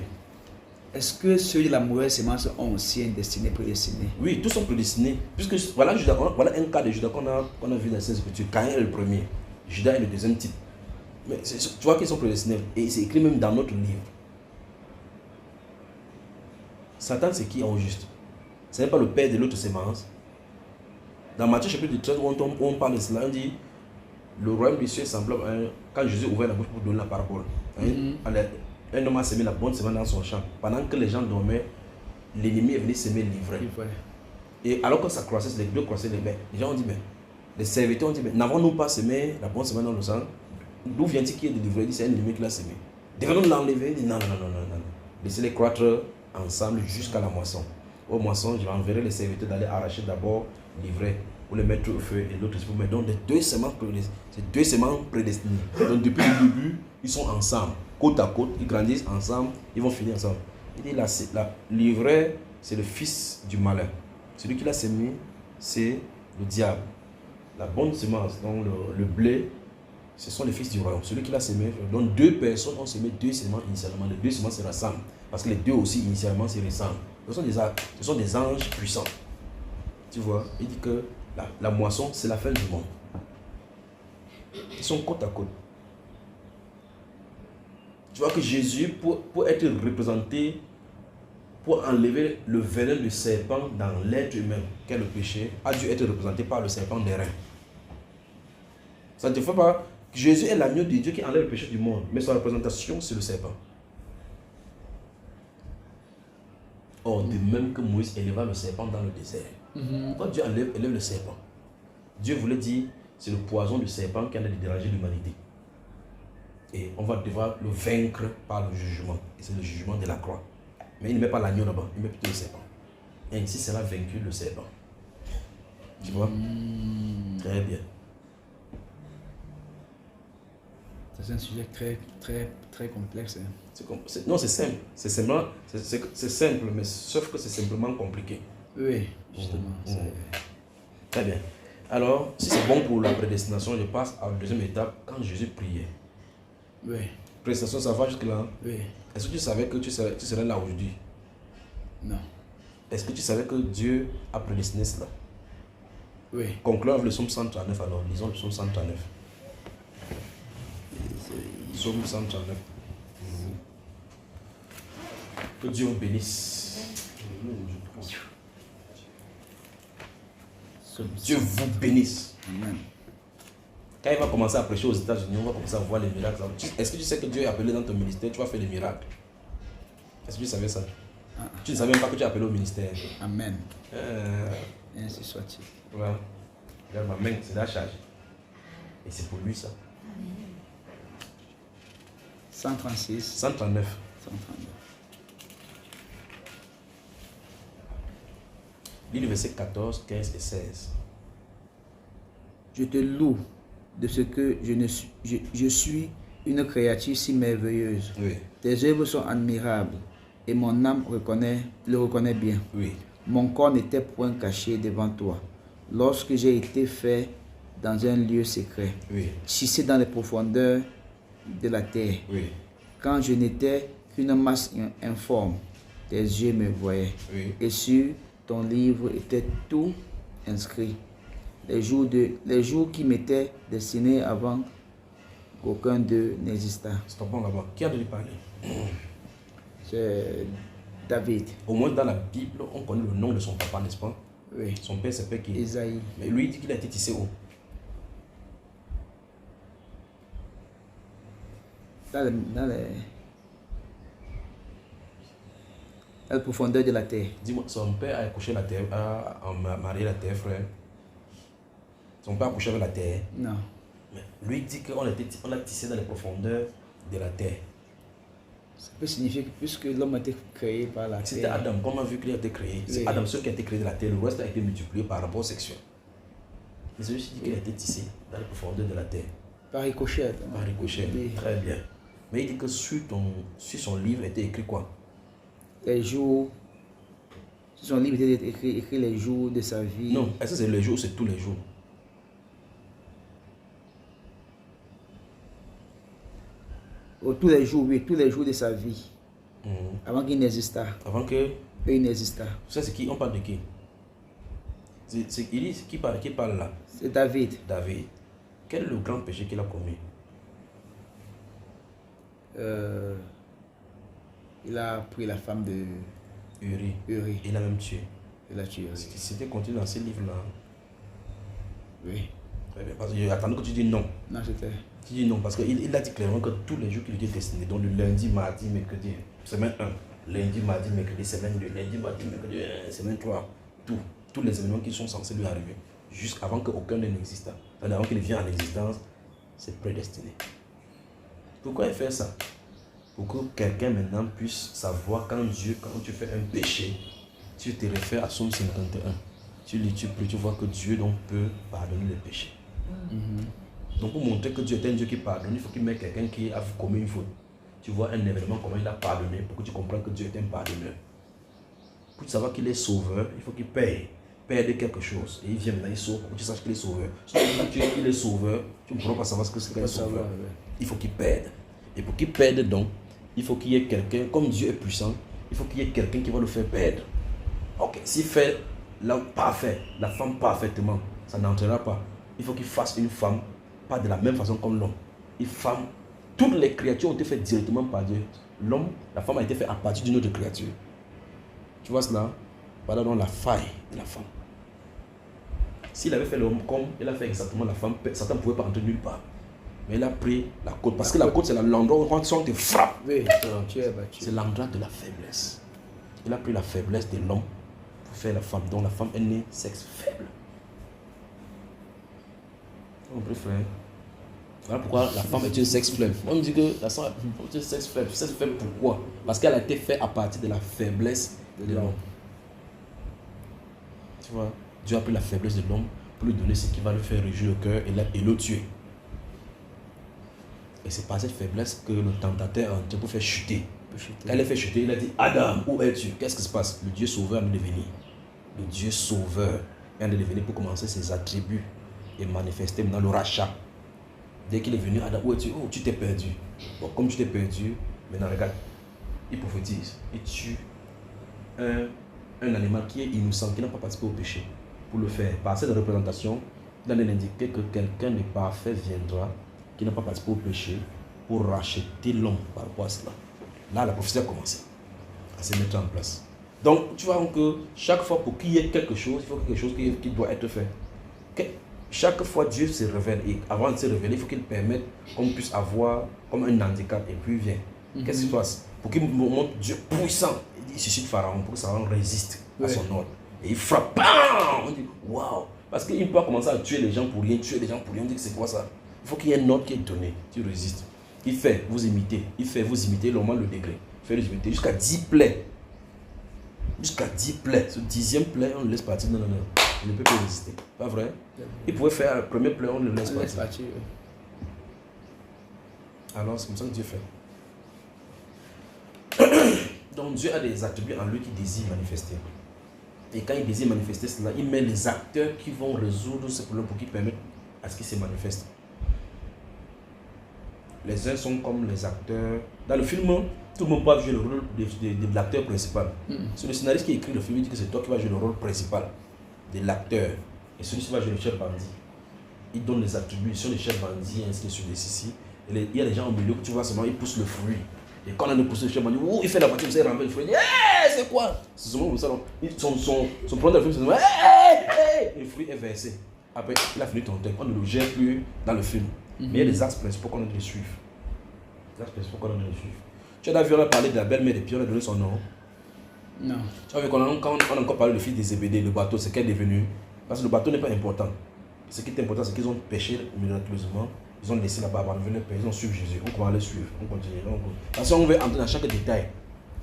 Est-ce que ceux de la mauvaise semence ont aussi une destinée prédestinée? Oui, tous sont prédestinés. Puisque voilà, voilà un cas de Judas qu'on a vu dans les Écritures. Caïn est le premier, Judas est le deuxième type. Mais tu vois qu'ils sont prédestinés. Et c'est écrit même dans notre livre. Satan, c'est qui en juste? Ce n'est pas le père de l'autre sémence. Dans Matthieu chapitre 13, où on parle de cela, on dit le royaume des cieux est semblable à quand Jésus ouvrait la bouche pour donner la parabole. Un homme a semé la bonne semence dans son champ. Pendant que les gens dormaient, l'ennemi est venu semer l'ivraie. Et alors que ça croissait, les deux croissaient les mains. Les gens ont dit, mais les serviteurs ont dit, mais n'avons-nous pas semé la bonne semence dans le sang? D'où vient-il qu'il y ait de l'ivraie? Il dit, c'est un ennemi qui l'a semé. Devons-nous l'enlever? Il dit, non. Laissez-les croître ensemble jusqu'à la moisson. Au moisson, je vais enverrai les serviteurs d'aller arracher d'abord l'ivraie pour le mettre au feu et l'autre pour mettre. Donc, c'est deux semences prédestinées. Donc, depuis le début, ils sont ensemble, côte à côte, ils grandissent ensemble, ils vont finir ensemble. Il dit, l'ivraie, c'est le fils du malin. Celui qui l'a semé, c'est le diable. La bonne semence, donc le blé, ce sont les fils du royaume. Celui qui l'a semé, donc deux personnes ont semé deux semences initialement. Les deux semences se rassemblent. Parce que les deux aussi, initialement, se ressemblent. Ce sont des anges puissants. Tu vois, il dit que la moisson, c'est la fin du monde. Ils sont côte à côte. Tu vois que Jésus, pour être représenté, pour enlever le venin du serpent dans l'être humain, qu'est le péché, a dû être représenté par le serpent d'airain. Ça ne te fait pas. Jésus est l'agneau de Dieu qui enlève le péché du monde, mais sa représentation, c'est le serpent. Or, de même que Moïse éleva le serpent dans le désert. Quand Dieu élève le serpent, Dieu voulait dire, c'est le poison du serpent qui a dérangé l'humanité. Et on va devoir le vaincre par le jugement. Et c'est le jugement de la croix. Mais il ne met pas l'agneau là-bas, il met plutôt le serpent. Et ainsi sera vaincu le serpent. Tu vois? Très bien. C'est un sujet très complexe. Hein. Non, c'est simple. C'est simple, mais sauf que c'est simplement compliqué. Oui, justement. Très bien. Alors, si c'est bon pour la prédestination, je passe à la deuxième étape, quand Jésus priait. Oui. Prédestination, ça va jusque-là? Oui. Est-ce que tu savais que tu serais là aujourd'hui? Non. Est-ce que tu savais que Dieu a prédestiné cela? Oui. Conclure le psaume 139 alors. Lisons le psaume 139. Psaume 139. Que Dieu vous bénisse. Dieu vous bénisse. Amen. Quand il va commencer à prêcher aux États-Unis, on va commencer à voir les miracles. Est-ce que tu sais que Dieu est appelé dans ton ministère, tu vas faire des miracles? Est-ce que tu savais ça? Tu ne savais même pas que tu es appelé au ministère. Amen. Ainsi soit-il. Voilà. Regarde ma main, c'est la charge. Et c'est pour lui ça. 136. 139. 139. Lis le verset 14, 15 et 16. Je te loue de ce que je suis une créature si merveilleuse. Oui. Tes œuvres sont admirables et mon âme le reconnaît bien. Oui. Mon corps n'était point caché devant toi. Lorsque j'ai été fait dans un lieu secret, Oui. tissé dans les profondeurs de la terre. Oui. Quand je n'étais qu'une masse informe, tes yeux me voyaient. Oui. Et sur ton livre était tout inscrit. Les jours qui m'étaient destinés avant qu'aucun d'eux n'existât. Stoppons là-bas. Qui a dû parler? C'est David. Au moins dans la Bible, on connaît le nom de son papa, n'est-ce pas? Oui. Son père s'appelle qui? Isaïe. Mais lui il dit qu'il a été tissé où? Dans la profondeur de la terre. Dis-moi, son père a accouché la terre, a marié la terre, frère. Son père a accouché avec la terre. Non. Mais lui dit qu'on l'a tissé dans les profondeurs de la terre. Ça peut signifier que puisque l'homme a été créé par la C'était terre. Adam, comment on a vu qu'il a été créé? C'est Oui. Adam seul qui a été créé de la terre, le reste a été multiplié par rapport sexuel. Mais celui-ci dit qu'il a été tissé dans les profondeurs de la terre. Par ricochet. Par ricochet. Oui. Très bien. Mais il dit que sur son livre était écrit quoi? Les jours. Sur son livre était écrit les jours de sa vie. Non, est-ce que c'est les jours ou c'est tous les jours? Oh, tous les jours, oui, tous les jours de sa vie. Mhm. Avant qu'il n'existât. Avant que... Il n'existât. Ça c'est qui? On parle de qui? Il dit qui parle là? C'est David. David. Quel est le grand péché qu'il a commis? Il a pris la femme de Uri. Uri. Il a même tué. Il a tué Uri. C'était continué dans ces livres-là. Oui. Très bien. Parce que j'attendais que tu dis non. Non, c'était. Tu dis non parce qu'il a dit clairement que tous les jours qu'il était destiné, donc le lundi, mardi, mercredi, semaine 1, lundi, mardi, mercredi, semaine 2, lundi, mardi, mercredi, semaine 3, tous les événements qui sont censés lui arriver, jusqu'avant qu'aucun d'eux n'existe. Avant qu'il vienne en existence, c'est prédestiné. Pourquoi il fait ça? Pour que quelqu'un maintenant puisse savoir quand tu fais un péché, tu te réfères à Psaume 51. Tu lis, tu pries, tu vois que Dieu donc peut pardonner les péchés. Donc pour montrer que Dieu est un Dieu qui pardonne, il faut qu'il mette quelqu'un qui a commis une faute. Tu vois un événement, comment il a pardonné, pour que tu comprennes que Dieu est un pardonneur. Pour savoir qu'il est sauveur, il faut qu'il perde quelque chose. Et il vient maintenant, il sauve pour que tu saches qu'il est sauveur. Sinon, quand tu es qu'il est sauveur, tu ne pourras pas savoir ce que c'est qu'un sauveur. Il faut qu'il perde. Et pour qu'il perde donc, il faut qu'il y ait quelqu'un, comme Dieu est puissant, il faut qu'il y ait quelqu'un qui va le faire perdre. Ok, s'il fait l'homme parfait, la femme parfaitement, ça n'entrera pas. Il faut qu'il fasse une femme, pas de la même façon comme l'homme. Une femme, toutes les créatures ont été faites directement par Dieu. L'homme, la femme a été faite à partir d'une autre créature. Tu vois cela? Voilà donc la faille de la femme. S'il avait fait l'homme comme il a fait exactement la femme, Satan ne pouvait pas entrer nulle part. Mais il a pris la côte. Parce que la côte, c'est l'endroit où quand on te frappe. Oui, tu es battu. C'est l'endroit de la faiblesse. Il a pris la faiblesse de l'homme pour faire la femme. Donc la femme est née sexe faible. On préfère. Voilà pourquoi la femme est une sexe faible. On dit que la femme est une sexe faible. Sexe faible pourquoi? Parce qu'elle a été faite à partir de la faiblesse de l'homme. Tu vois, Dieu a pris la faiblesse de l'homme pour lui donner ce qui va lui faire réjouir le cœur et le tuer. Et c'est par cette faiblesse que le tentateur a entré pour faire chuter. Quand il a fait chuter, il a dit Adam, où es-tu? Qu'est-ce qui se passe? Le Dieu sauveur vient de venir. Le Dieu sauveur vient de venir pour commencer ses attributs et manifester maintenant le rachat. Dès qu'il est venu, Adam, où es-tu? Oh, tu t'es perdu. Bon, comme tu t'es perdu, maintenant regarde, il prophétise, il tue un animal qui est innocent, qui n'a pas participé au péché. Pour le faire, par cette représentation, il a indiqué que quelqu'un de parfait viendra, qui n'a pas participé au péché, pour racheter l'homme par rapport à cela. Là, la prophétie a commencé à se mettre en place. Donc, tu vois que chaque fois pour qu'il y ait quelque chose, il faut quelque chose qui doit être fait. Chaque fois, Dieu se révèle. Et avant de se révéler, il faut qu'il permette qu'on puisse avoir comme un handicap. Et puis, il vient. Qu'est-ce qui se passe? Pour qu'il montre Dieu puissant, il suscite Pharaon pour que Pharaon résiste à son ordre. Et il frappe. Bam! On dit, waouh! Parce qu'il ne peut pas commencer à tuer les gens pour rien, On dit que c'est quoi ça? Il faut qu'il y ait un ordre qui est donné. Tu résistes. Il fait, vous imitez. Il fait, vous imitez, le degré. Il fait, vous imitez. Jusqu'à 10 plaies. Jusqu'à 10 plaies. Ce 10e plaie, on le laisse partir. Non. Il ne peut plus résister. Pas vrai? Il pouvait faire le premier plaie, on le laisse partir. Alors, c'est comme ça que Dieu fait. Donc, Dieu a des attributs en lui qui désire manifester. Et quand il désire manifester cela, il met les acteurs qui vont résoudre ce problème pour qu'ils permettent à ce qui se manifeste. Les uns sont comme les acteurs. Dans le film, tout le monde peut jouer le rôle de l'acteur principal. C'est le scénariste qui écrit le film, il dit que c'est toi qui vas jouer le rôle principal de l'acteur. Et celui-ci va jouer le chef bandit. Il donne les attributions des chefs bandits, ainsi de suite, ici. Il y a des gens au milieu que tu vois seulement, ils poussent le fruit. Et quand on a poussé le chef bandit, il fait la voiture, il ramène le fruit, il dit hey, c'est quoi? C'est seulement comme ça. Son plan de film, c'est seulement hey, le fruit est versé. Après, il a fini ton texte. On ne le gère plus dans le film. Mais il y a des axes principaux qu'on a de suivre. Les axes principaux qu'on a de suivre. Tu as vu, on a parlé de la belle-mère de Pierre, on a donné son nom. Non. Tu as vu quand on a encore parlé du fils des Zébédée, le bateau, c'est qu'elle est devenu. Parce que le bateau n'est pas important. Ce qui est important, c'est qu'ils ont pêché miraculeusement. Ils ont laissé là-bas, abandonné le pays, ils ont suivi Jésus. On va aller suivre, on continue. Parce qu'on veut entrer dans chaque détail.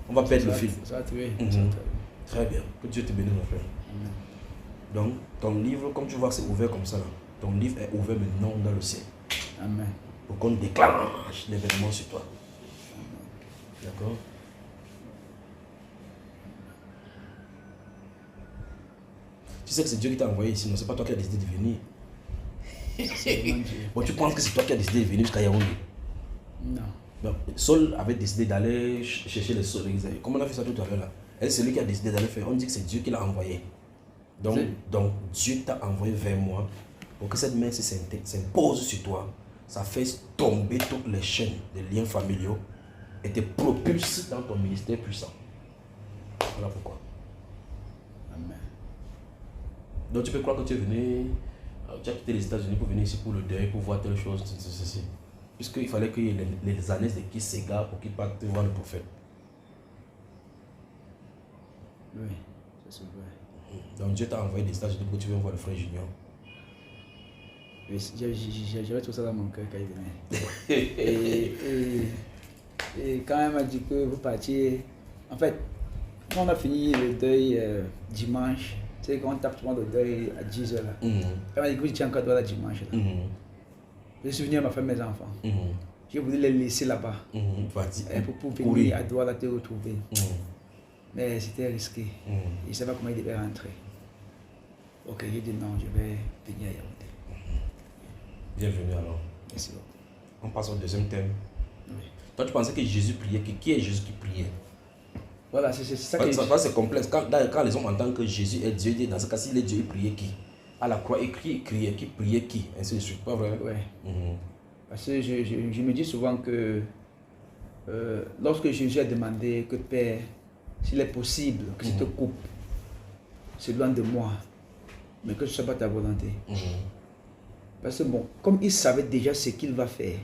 On va perdre le fil. Ça va tuer. Très bien. Que Dieu te bénisse, mon frère. Amen. Donc, ton livre, comme tu vois, c'est ouvert comme ça. Là. Ton livre est ouvert maintenant dans le ciel. Amen. Pour qu'on déclenche l'événement sur toi. D'accord? Tu sais que c'est Dieu qui t'a envoyé ici, non? C'est pas toi qui as décidé de venir. Bon, tu penses que c'est toi qui as décidé de venir jusqu'à Yaoundé? Non. Donc, Saul avait décidé d'aller chercher les sauts. Comme on a fait ça tout à l'heure là. Et c'est lui qui a décidé d'aller faire. On dit que c'est Dieu qui l'a envoyé. Donc Dieu t'a envoyé vers moi pour que cette main s'impose sur toi. Ça fait tomber toutes les chaînes des liens familiaux et te propulse dans ton ministère puissant. Voilà pourquoi. Amen. Donc tu peux croire que tu es venu, tu as quitté les États-Unis pour venir ici pour le deuil, pour voir telle chose, ceci. Puisqu'il fallait qu'il y ait les années de qui s'égarent pour qu'ils partent voir le prophète. Oui, c'est vrai. Donc Dieu t'a envoyé des États-Unis pour que tu viennes voir le frère Junior. Oui, j'avais tout ça dans mon cœur quand il venait. et quand elle m'a dit que vous partiez, en fait, quand on a fini le deuil dimanche, tu sais, quand on tape tout le monde au deuil à 10h là, elle m'a dit que tu tiens encore droit là dimanche là. Je suis venu à ma femme et mes enfants. J'ai voulu les laisser là-bas pour venir à Douala te retrouver. Mais c'était risqué. Je ne savais pas comment ils devaient rentrer. Ok, j'ai dit non, je vais venir à Yaoundé. Bienvenue alors. Merci beaucoup. On passe au deuxième thème. Oui. Toi, tu pensais que Jésus priait. Qui est Jésus qui priait? Voilà, c'est ça que c'est complexe. Quand les hommes entendent que Jésus est Dieu, dans ce cas, s'il est Dieu, il priait qui? À la croix, il criait qui? Priait qui? Ainsi de suite. Pas vrai? Oui. Parce que je me dis souvent que lorsque Jésus a demandé que Père, s'il est possible que tu te coupes, c'est loin de moi, mais que ce ne soit pas ta volonté. Parce que bon, comme il savait déjà ce qu'il va faire,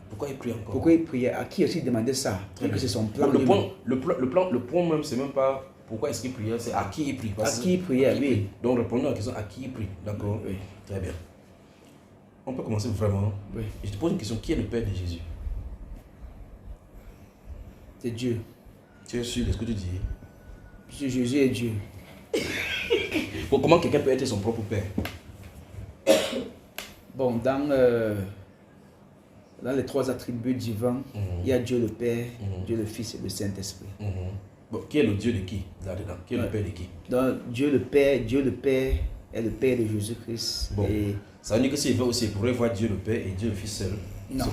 pourquoi il prie encore? Pourquoi il priait? À qui aussi demandait ça? Que c'est son plan. Le point même, c'est même pas pourquoi est-ce qu'il priait, c'est à qui il prie. À qui il priait, oui. Donc répondons à la question à qui il prie. D'accord? Oui. Très bien. On peut commencer vraiment. Oui. Je te pose une question, qui est le Père de Jésus? C'est Dieu. Tu es sûr de ce que tu dis? Jésus est Dieu. Bon, comment quelqu'un peut être son propre Père? Bon, dans les trois attributs divins, il y a Dieu le Père, Dieu le Fils et le Saint-Esprit. Bon, qui est le Dieu de qui là-dedans? Qui est le Père de qui? Donc, Dieu le Père est le Père de Jésus-Christ. Bon, ça veut dire que s'il veut aussi, il pourrait voir Dieu le Père et Dieu le Fils seul. Non,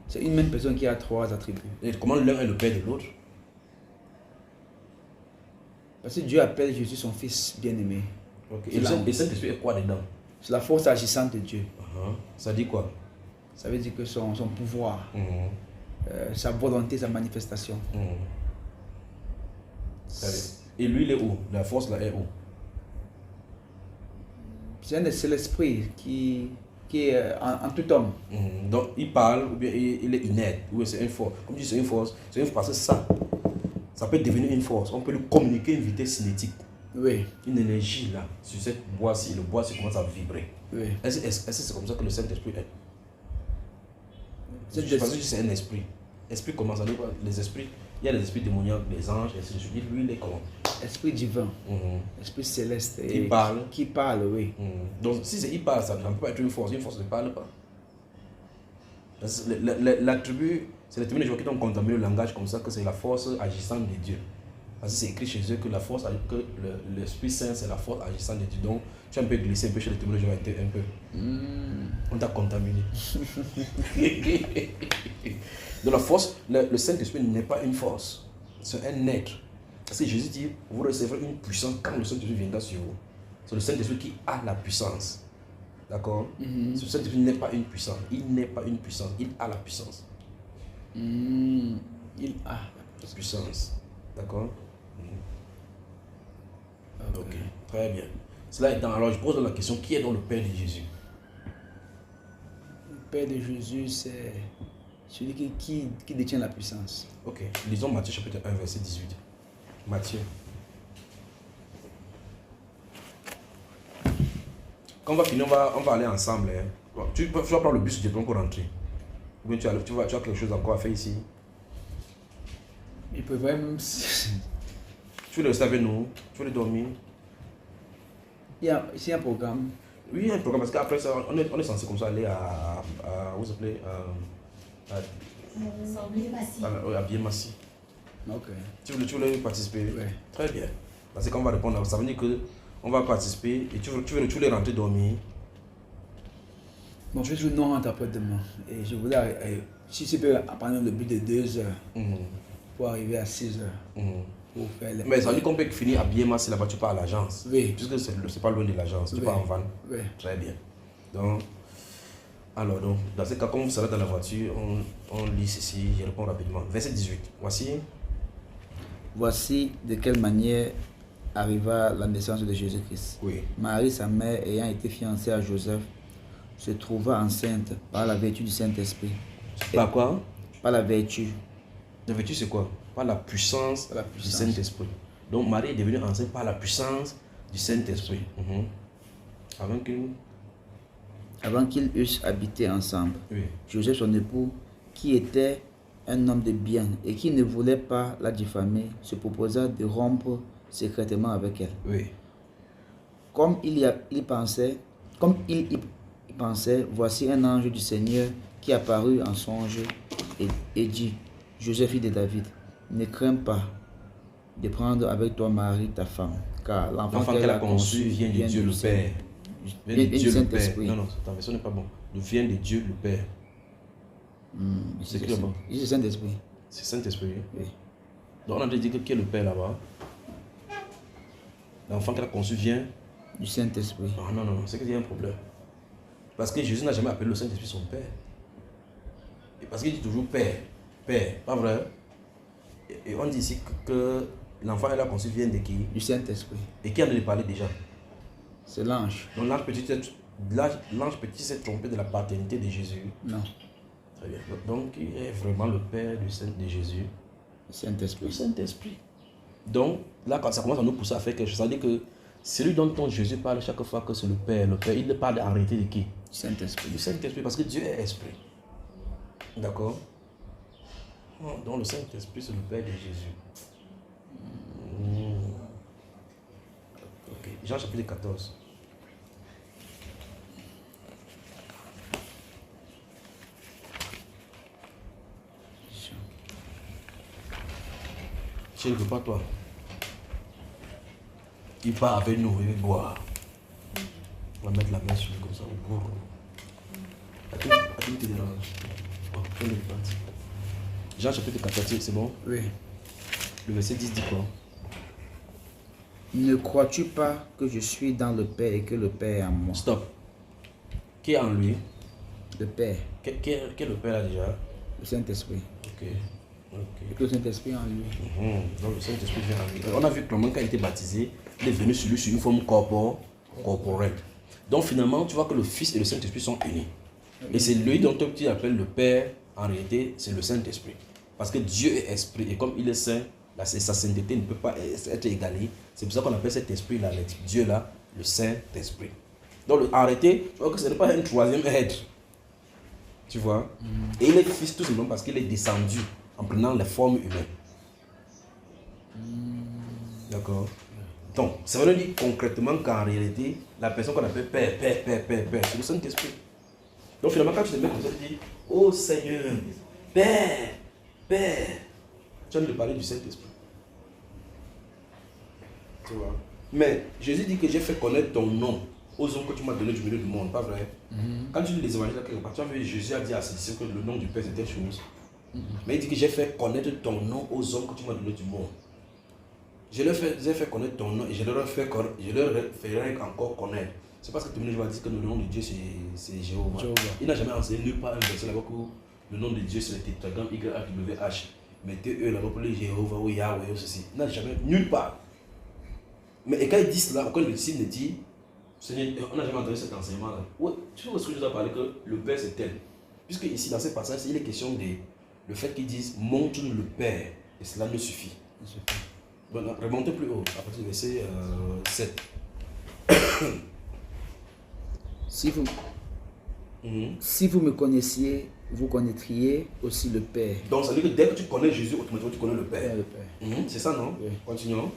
c'est une même personne qui a trois attributs. Et comment l'un est le Père de l'autre? Parce que Dieu appelle Jésus son Fils bien-aimé. Okay. Et le Saint-Esprit est quoi dedans? C'est la force agissante de Dieu. Ça dit quoi? Ça veut dire que son pouvoir, sa volonté, sa manifestation. Et lui, il est où? La force là est où? C'est l'esprit qui est en tout homme. Donc il parle ou bien il est inerte, ou bien c'est une force. Comme je dis, c'est une force parce que ça peut devenir une force. On peut lui communiquer une vitesse cinétique. Oui. Une énergie là, sur cette bois-ci, le bois-ci commence à vibrer. Oui. Est-ce que c'est comme ça que le Saint-Esprit est? Parce que c'est un esprit. Esprit comment ça? Les esprits, il y a les esprits démoniaques, les anges, et ainsi de suite. Lui, il est comment? Esprit divin, esprit céleste. Qui parle, oui. Donc si c'est il parle, ça ne peut pas être une force ne parle pas. L'attribut, c'est l'attribut des gens qui ont contaminé le langage comme ça, que c'est la force agissante de Dieu. Parce que c'est écrit chez eux que la force, que l'Esprit Saint, c'est la force agissant de Dieu. Donc, tu as un peu glissé un peu chez les témoins, j'aurais été un peu. On t'a contaminé. Donc, la force, le Saint-Esprit n'est pas une force, c'est un être. Parce que Jésus dit, vous recevrez une puissance quand le Saint-Esprit viendra sur vous. C'est le Saint-Esprit qui a la puissance. D'accord? Ce Saint-Esprit n'est pas une puissance. Il n'est pas une puissance. Il a la puissance. Il a La puissance. D'accord? Ok. Très bien. Cela étant, alors je pose la question, qui est dans le Père de Jésus? Le Père de Jésus, c'est celui qui détient la puissance. Ok. Lisons Matthieu chapitre 1, verset 18. Matthieu. Quand on va finir, on va aller ensemble. Hein. Tu vas prendre le bus de pour rentrer. Ou bien tu as quelque chose encore à faire ici. Il peut même... Tu veux rester avec nous? Tu veux dormir? Il y a un programme. Oui, il y a un programme parce qu'après ça, on est censé comme ça aller à où s'appelait à Biémassi. Ok. Tu voulais participer? Oui. Très bien. Parce qu'on va répondre. Ça veut dire qu'on va participer et tu voulais rentrer dormir. Bon, je suis non interprète demain. Et je voulais, si c'est peut prendre le but de 2 heures pour arriver à 6 heures. Pour faire les... Mais ça veut dire qu'on peut finir à Biémassi là-bas, tu pars à l'agence. Oui. Puisque c'est pas loin de l'agence, tu pars en van. Oui. Très bien. Donc, dans ce cas, comme vous serez dans la voiture, on lit ceci, je réponds rapidement. Verset 18. Voici de quelle manière arriva la naissance de Jésus-Christ. Oui. Marie, sa mère, ayant été fiancée à Joseph, se trouva enceinte par la vertu du Saint-Esprit. Par quoi? Par la vertu. La vertu, c'est quoi? Par la puissance, du Saint-Esprit. Donc, Marie est devenue enceinte par la puissance du Saint-Esprit. Avant qu'ils eussent habité ensemble, Oui. Joseph, son époux, qui était un homme de bien et qui ne voulait pas la diffamer, se proposa de rompre secrètement avec elle. Oui. Comme il y pensait, voici un ange du Seigneur qui apparut en songe et dit, Joseph, fils de David, ne crains pas de prendre avec toi Marie, ta femme, car l'enfant qu'elle a conçu vient de Dieu le Père. Vient de Dieu le Père. Non, ta version n'est pas bon. Vient de Dieu le Père. C'est écrit là-bas. C'est le Saint-Esprit. C'est Saint-Esprit. Oui. Donc on a dit que qui est le Père là-bas? L'enfant qu'elle a conçu vient du Saint-Esprit. Non, c'est qu'il y a un problème. Parce que Jésus n'a jamais appelé le Saint-Esprit son Père. Et parce qu'il dit toujours Père. Père, pas vrai? Et on dit ici que l'enfant qu'elle a conçu vient de qui? Du Saint-Esprit. Et qui en a parlé déjà? C'est l'ange. Donc l'ange petit s'est trompé de la paternité de Jésus. Non. Très bien. Donc il est vraiment le Père de Jésus. Le Saint-Esprit. Le Saint-Esprit. Donc là, quand ça commence à nous pousser à faire quelque chose, ça veut dire que celui dont Jésus parle chaque fois que c'est le Père, il ne parle en réalité de qui? Du Saint-Esprit. Du Saint-Esprit, parce que Dieu est esprit. D'accord? Donc le Saint-Esprit, c'est le Père de Jésus. Ok. Jean chapitre 14. Tu ne veux pas toi? Il part avec nous, il va boire. On va mettre la main sur lui comme ça. À-t-il te dérange? Bon, on est parti. Jean chapitre 14, c'est bon? Oui. Le verset 10 dit quoi? Ne crois-tu pas que je suis dans le Père et que le Père est en moi? Stop. Qui est en lui? Le Père. Qui est le Père là déjà? Le Saint-Esprit. Ok. Et que le Saint-Esprit est en lui. Donc le Saint-Esprit vient en lui. On a vu que Clément, quand il a été baptisé, il est venu sur lui sur une forme corporelle. Donc finalement, tu vois que le Fils et le Saint-Esprit sont unis. Et c'est lui dont tu appelles le Père, en réalité, c'est le Saint-Esprit. Parce que Dieu est esprit et comme il est saint, sa sainteté ne peut pas être égalée. C'est pour ça qu'on appelle cet esprit-là, Dieu-là, le Saint-Esprit. Donc en réalité, tu vois que ce n'est pas un troisième être. Tu vois? Et il est fils tout simplement parce qu'il est descendu en prenant les formes humaines. D'accord? Donc, ça veut dire concrètement qu'en réalité, la personne qu'on appelle Père, c'est le Saint-Esprit. Donc finalement, quand tu te mets comme ça, tu dis, oh Seigneur, Père, tu viens de parler du Saint-Esprit. Tu vois. Mais Jésus dit que j'ai fait connaître ton nom aux hommes que tu m'as donné du milieu du monde, pas vrai? Quand tu lis les évangiles, quelque part, tu as vu, Jésus a dit à ses disciples que le nom du Père c'est telle chose. Mais il dit que j'ai fait connaître ton nom aux hommes que tu m'as donné du monde. J'ai fait connaître ton nom et je leur ferai encore connaître. C'est parce que tout le monde va dire que le nom de Dieu c'est Jéhovah. Il n'a jamais enseigné nulle part un verset là-bas que le nom de Dieu c'est le tétragramme YHWH. Mettez eux là-bas pour les Jéhovah ou Yahweh ou ceci. Il n'a jamais, nulle part. Mais et quand ils disent cela, aucun disciple ne dit, Seigneur, on n'a jamais entendu cet enseignement-là. Ouais, tu vois ce que je dois parler, que le Père c'est tel. Puisque ici, dans ce passage, il est question de le fait qu'ils disent, montre-nous le Père, et cela ne suffit. Bon, remontez plus haut, à partir du verset 7. Si vous me connaissiez, vous connaîtriez aussi le Père. Donc, ça veut dire que dès que tu connais Jésus, automatiquement tu connais le Père. Le Père. C'est ça, non? Oui. Continuons.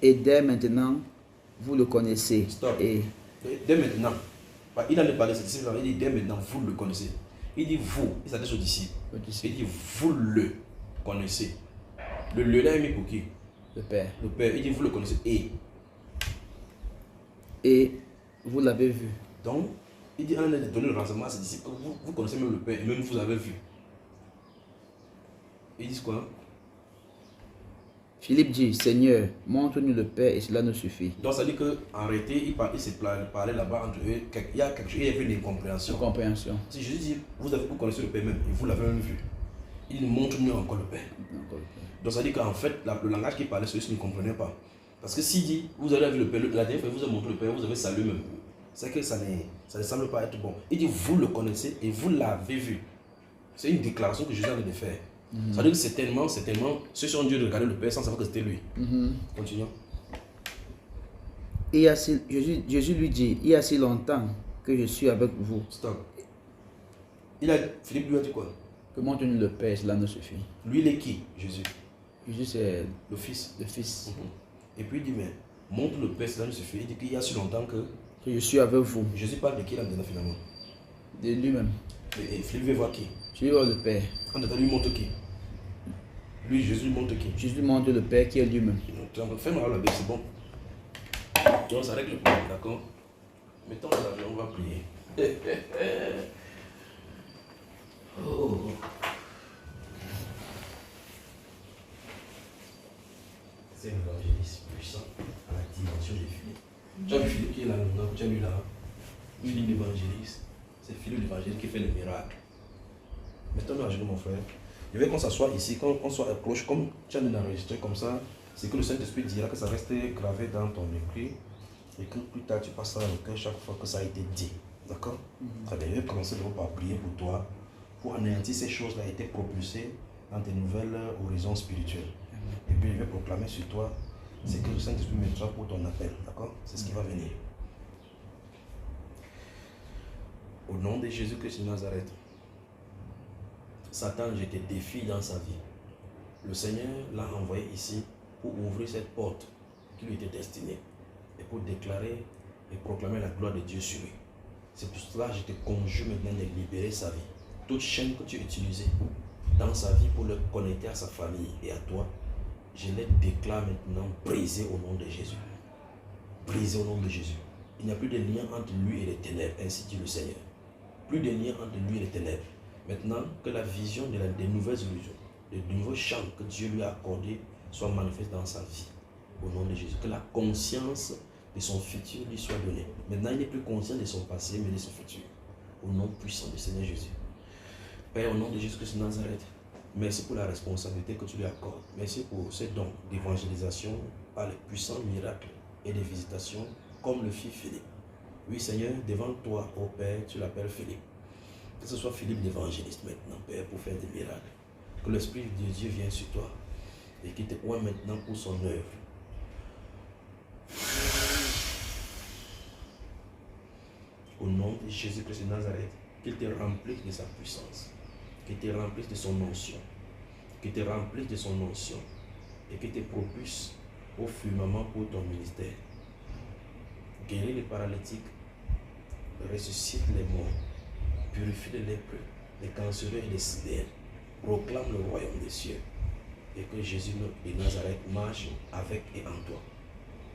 Et dès maintenant, vous le connaissez. Stop. Et Dès maintenant, il a parlé de ses disciples, il dit dès maintenant, vous le connaissez. Il dit vous, il s'adresse aux disciples. Il dit vous le connaissez. Le là est mis pour qui? le Père. Le Père. Il dit vous le connaissez Et vous l'avez vu. Donc, il dit, on a donné le renseignement à ses disciples. Vous connaissez même le Père, et même vous avez vu. Ils disent quoi? Philippe dit, Seigneur, montre-nous le Père et cela nous suffit. Donc, ça dit qu'en réalité, il se parlait là-bas entre eux. Il y a quelque chose, il y avait une incompréhension. Compréhension. Si Jésus dit, vous connaissez le Père même, et vous l'avez même vu. Il montre-nous encore le Père. Donc, ça dit qu'en fait, le langage qu'il parlait, ceux-ci ne comprenaient pas. Parce que s'il dit, vous avez vu le Père, la dernière fois, vous avez montré le Père, vous avez salué même. C'est que ça ne semble pas être bon. Il dit, vous le connaissez et vous l'avez vu. C'est une déclaration que Jésus avait de faire. Ça veut dire que certainement, ceux qui ont dû regarder le Père sans savoir que c'était lui. Continuons. Jésus lui dit, il y a si longtemps que je suis avec vous. Stop. Philippe lui a dit quoi? Que montre-nous le Père, cela nous suffit. Lui, il est qui? Jésus. Jésus, c'est Le Fils. le Fils. Et puis il dit, mais montre le Père, cela nous suffit. Il dit qu'il y a si longtemps que Que je suis avec vous. Jésus parle de qui là maintenant finalement? De lui-même. Et Philippe veut voir qui? Je vais voir le Père. Quand tu lui montre qui? Lui, Jésus lui montre qui? Jésus montre le Père qui est lui-même. Fais-moi la baisse, c'est bon. Donc ça règle le problème, d'accord? Mettons ça, on va prier. Oh. C'est un évangéliste puissant à la dimension de Philippe. Tu as vu Philippe qui est là, tu as lu là? Philippe l'évangéliste. C'est Philippe l'évangéliste qui fait le miracle. Mettons-nous à genoux, mon frère. Je veux qu'on s'assoie ici, qu'on soit approche, comme tu as enregistré comme ça. C'est que le Saint-Esprit dira que ça reste gravé dans ton esprit et que plus tard tu passeras dans le cœur chaque fois que ça a été dit. D'accord? Très bien. Je vais commencer par prier pour toi, pour anéantir ces choses-là et été propulsées dans tes nouvelles horizons spirituels. Et puis je vais proclamer sur toi ce que le Saint-Esprit mettra pour ton appel. D'accord? C'est ce qui va venir. Au nom de Jésus-Christ de Nazareth, Satan, je te défie dans sa vie. Le Seigneur l'a envoyé ici pour ouvrir cette porte qui lui était destinée et pour déclarer et proclamer la gloire de Dieu sur lui. C'est pour cela que je te conjure maintenant de libérer sa vie. Toute chaîne que tu as utilisée dans sa vie pour le connecter à sa famille et à toi, je les déclare maintenant brisées au nom de Jésus. Brisées au nom de Jésus. Il n'y a plus de lien entre lui et les ténèbres, ainsi dit le Seigneur. Plus de lien entre lui et les ténèbres. Maintenant, que la vision des nouvelles illusions, des nouveaux champs que Dieu lui a accordés soit manifeste dans sa vie. Au nom de Jésus. Que la conscience de son futur lui soit donnée. Maintenant, il n'est plus conscient de son passé, mais de son futur. Au nom puissant du Seigneur Jésus. Père, au nom de Jésus-Christ de Nazareth, merci pour la responsabilité que tu lui accordes. Merci pour ces dons d'évangélisation par les puissants miracles et des visitations, comme le fit Philippe. Oui, Seigneur, devant toi, ô Père, tu l'appelles Philippe. Que ce soit Philippe l'évangéliste maintenant, Père, pour faire des miracles. Que l'Esprit de Dieu vienne sur toi et qu'il te oint maintenant pour son œuvre. Au nom de Jésus-Christ de Nazareth, qu'il te remplisse de sa puissance, qu'il te remplisse de son onction, qu'il te remplisse de son onction et qu'il te propulse au firmament pour ton ministère. Guéris les paralytiques, ressuscite les morts, purifie les lépreux, les cancéreux et les sidères, proclame le royaume des cieux. et que Jésus de Nazareth marche avec et en toi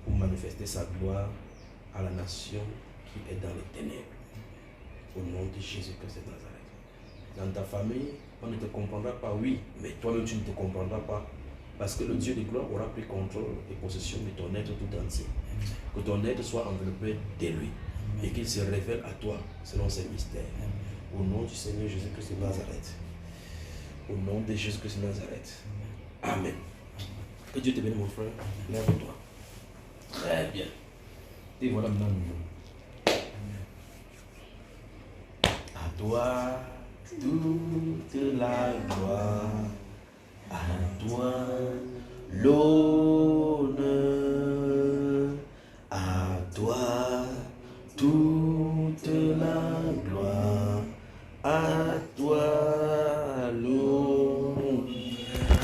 pour manifester sa gloire à la nation qui est dans les ténèbres. Au nom de Jésus-Christ de Nazareth. Dans ta famille, on ne te comprendra pas, oui, mais toi-même tu ne te comprendras pas. Parce que le Dieu de gloire aura pris contrôle et possession de ton être tout entier. Que ton être soit enveloppé de lui et qu'il se révèle à toi selon ses mystères. Au nom du Seigneur Jésus-Christ de Nazareth. Au nom de Jésus-Christ de Nazareth. Amen. Que Dieu te bénisse, mon frère. Lève-toi. Très bien. Et voilà maintenant. À toi toute la gloire. À toi l'honneur. À toi toute la gloire. À toi l'honneur.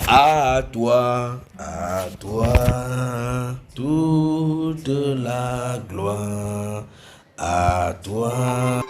À toi toute la gloire. À toi.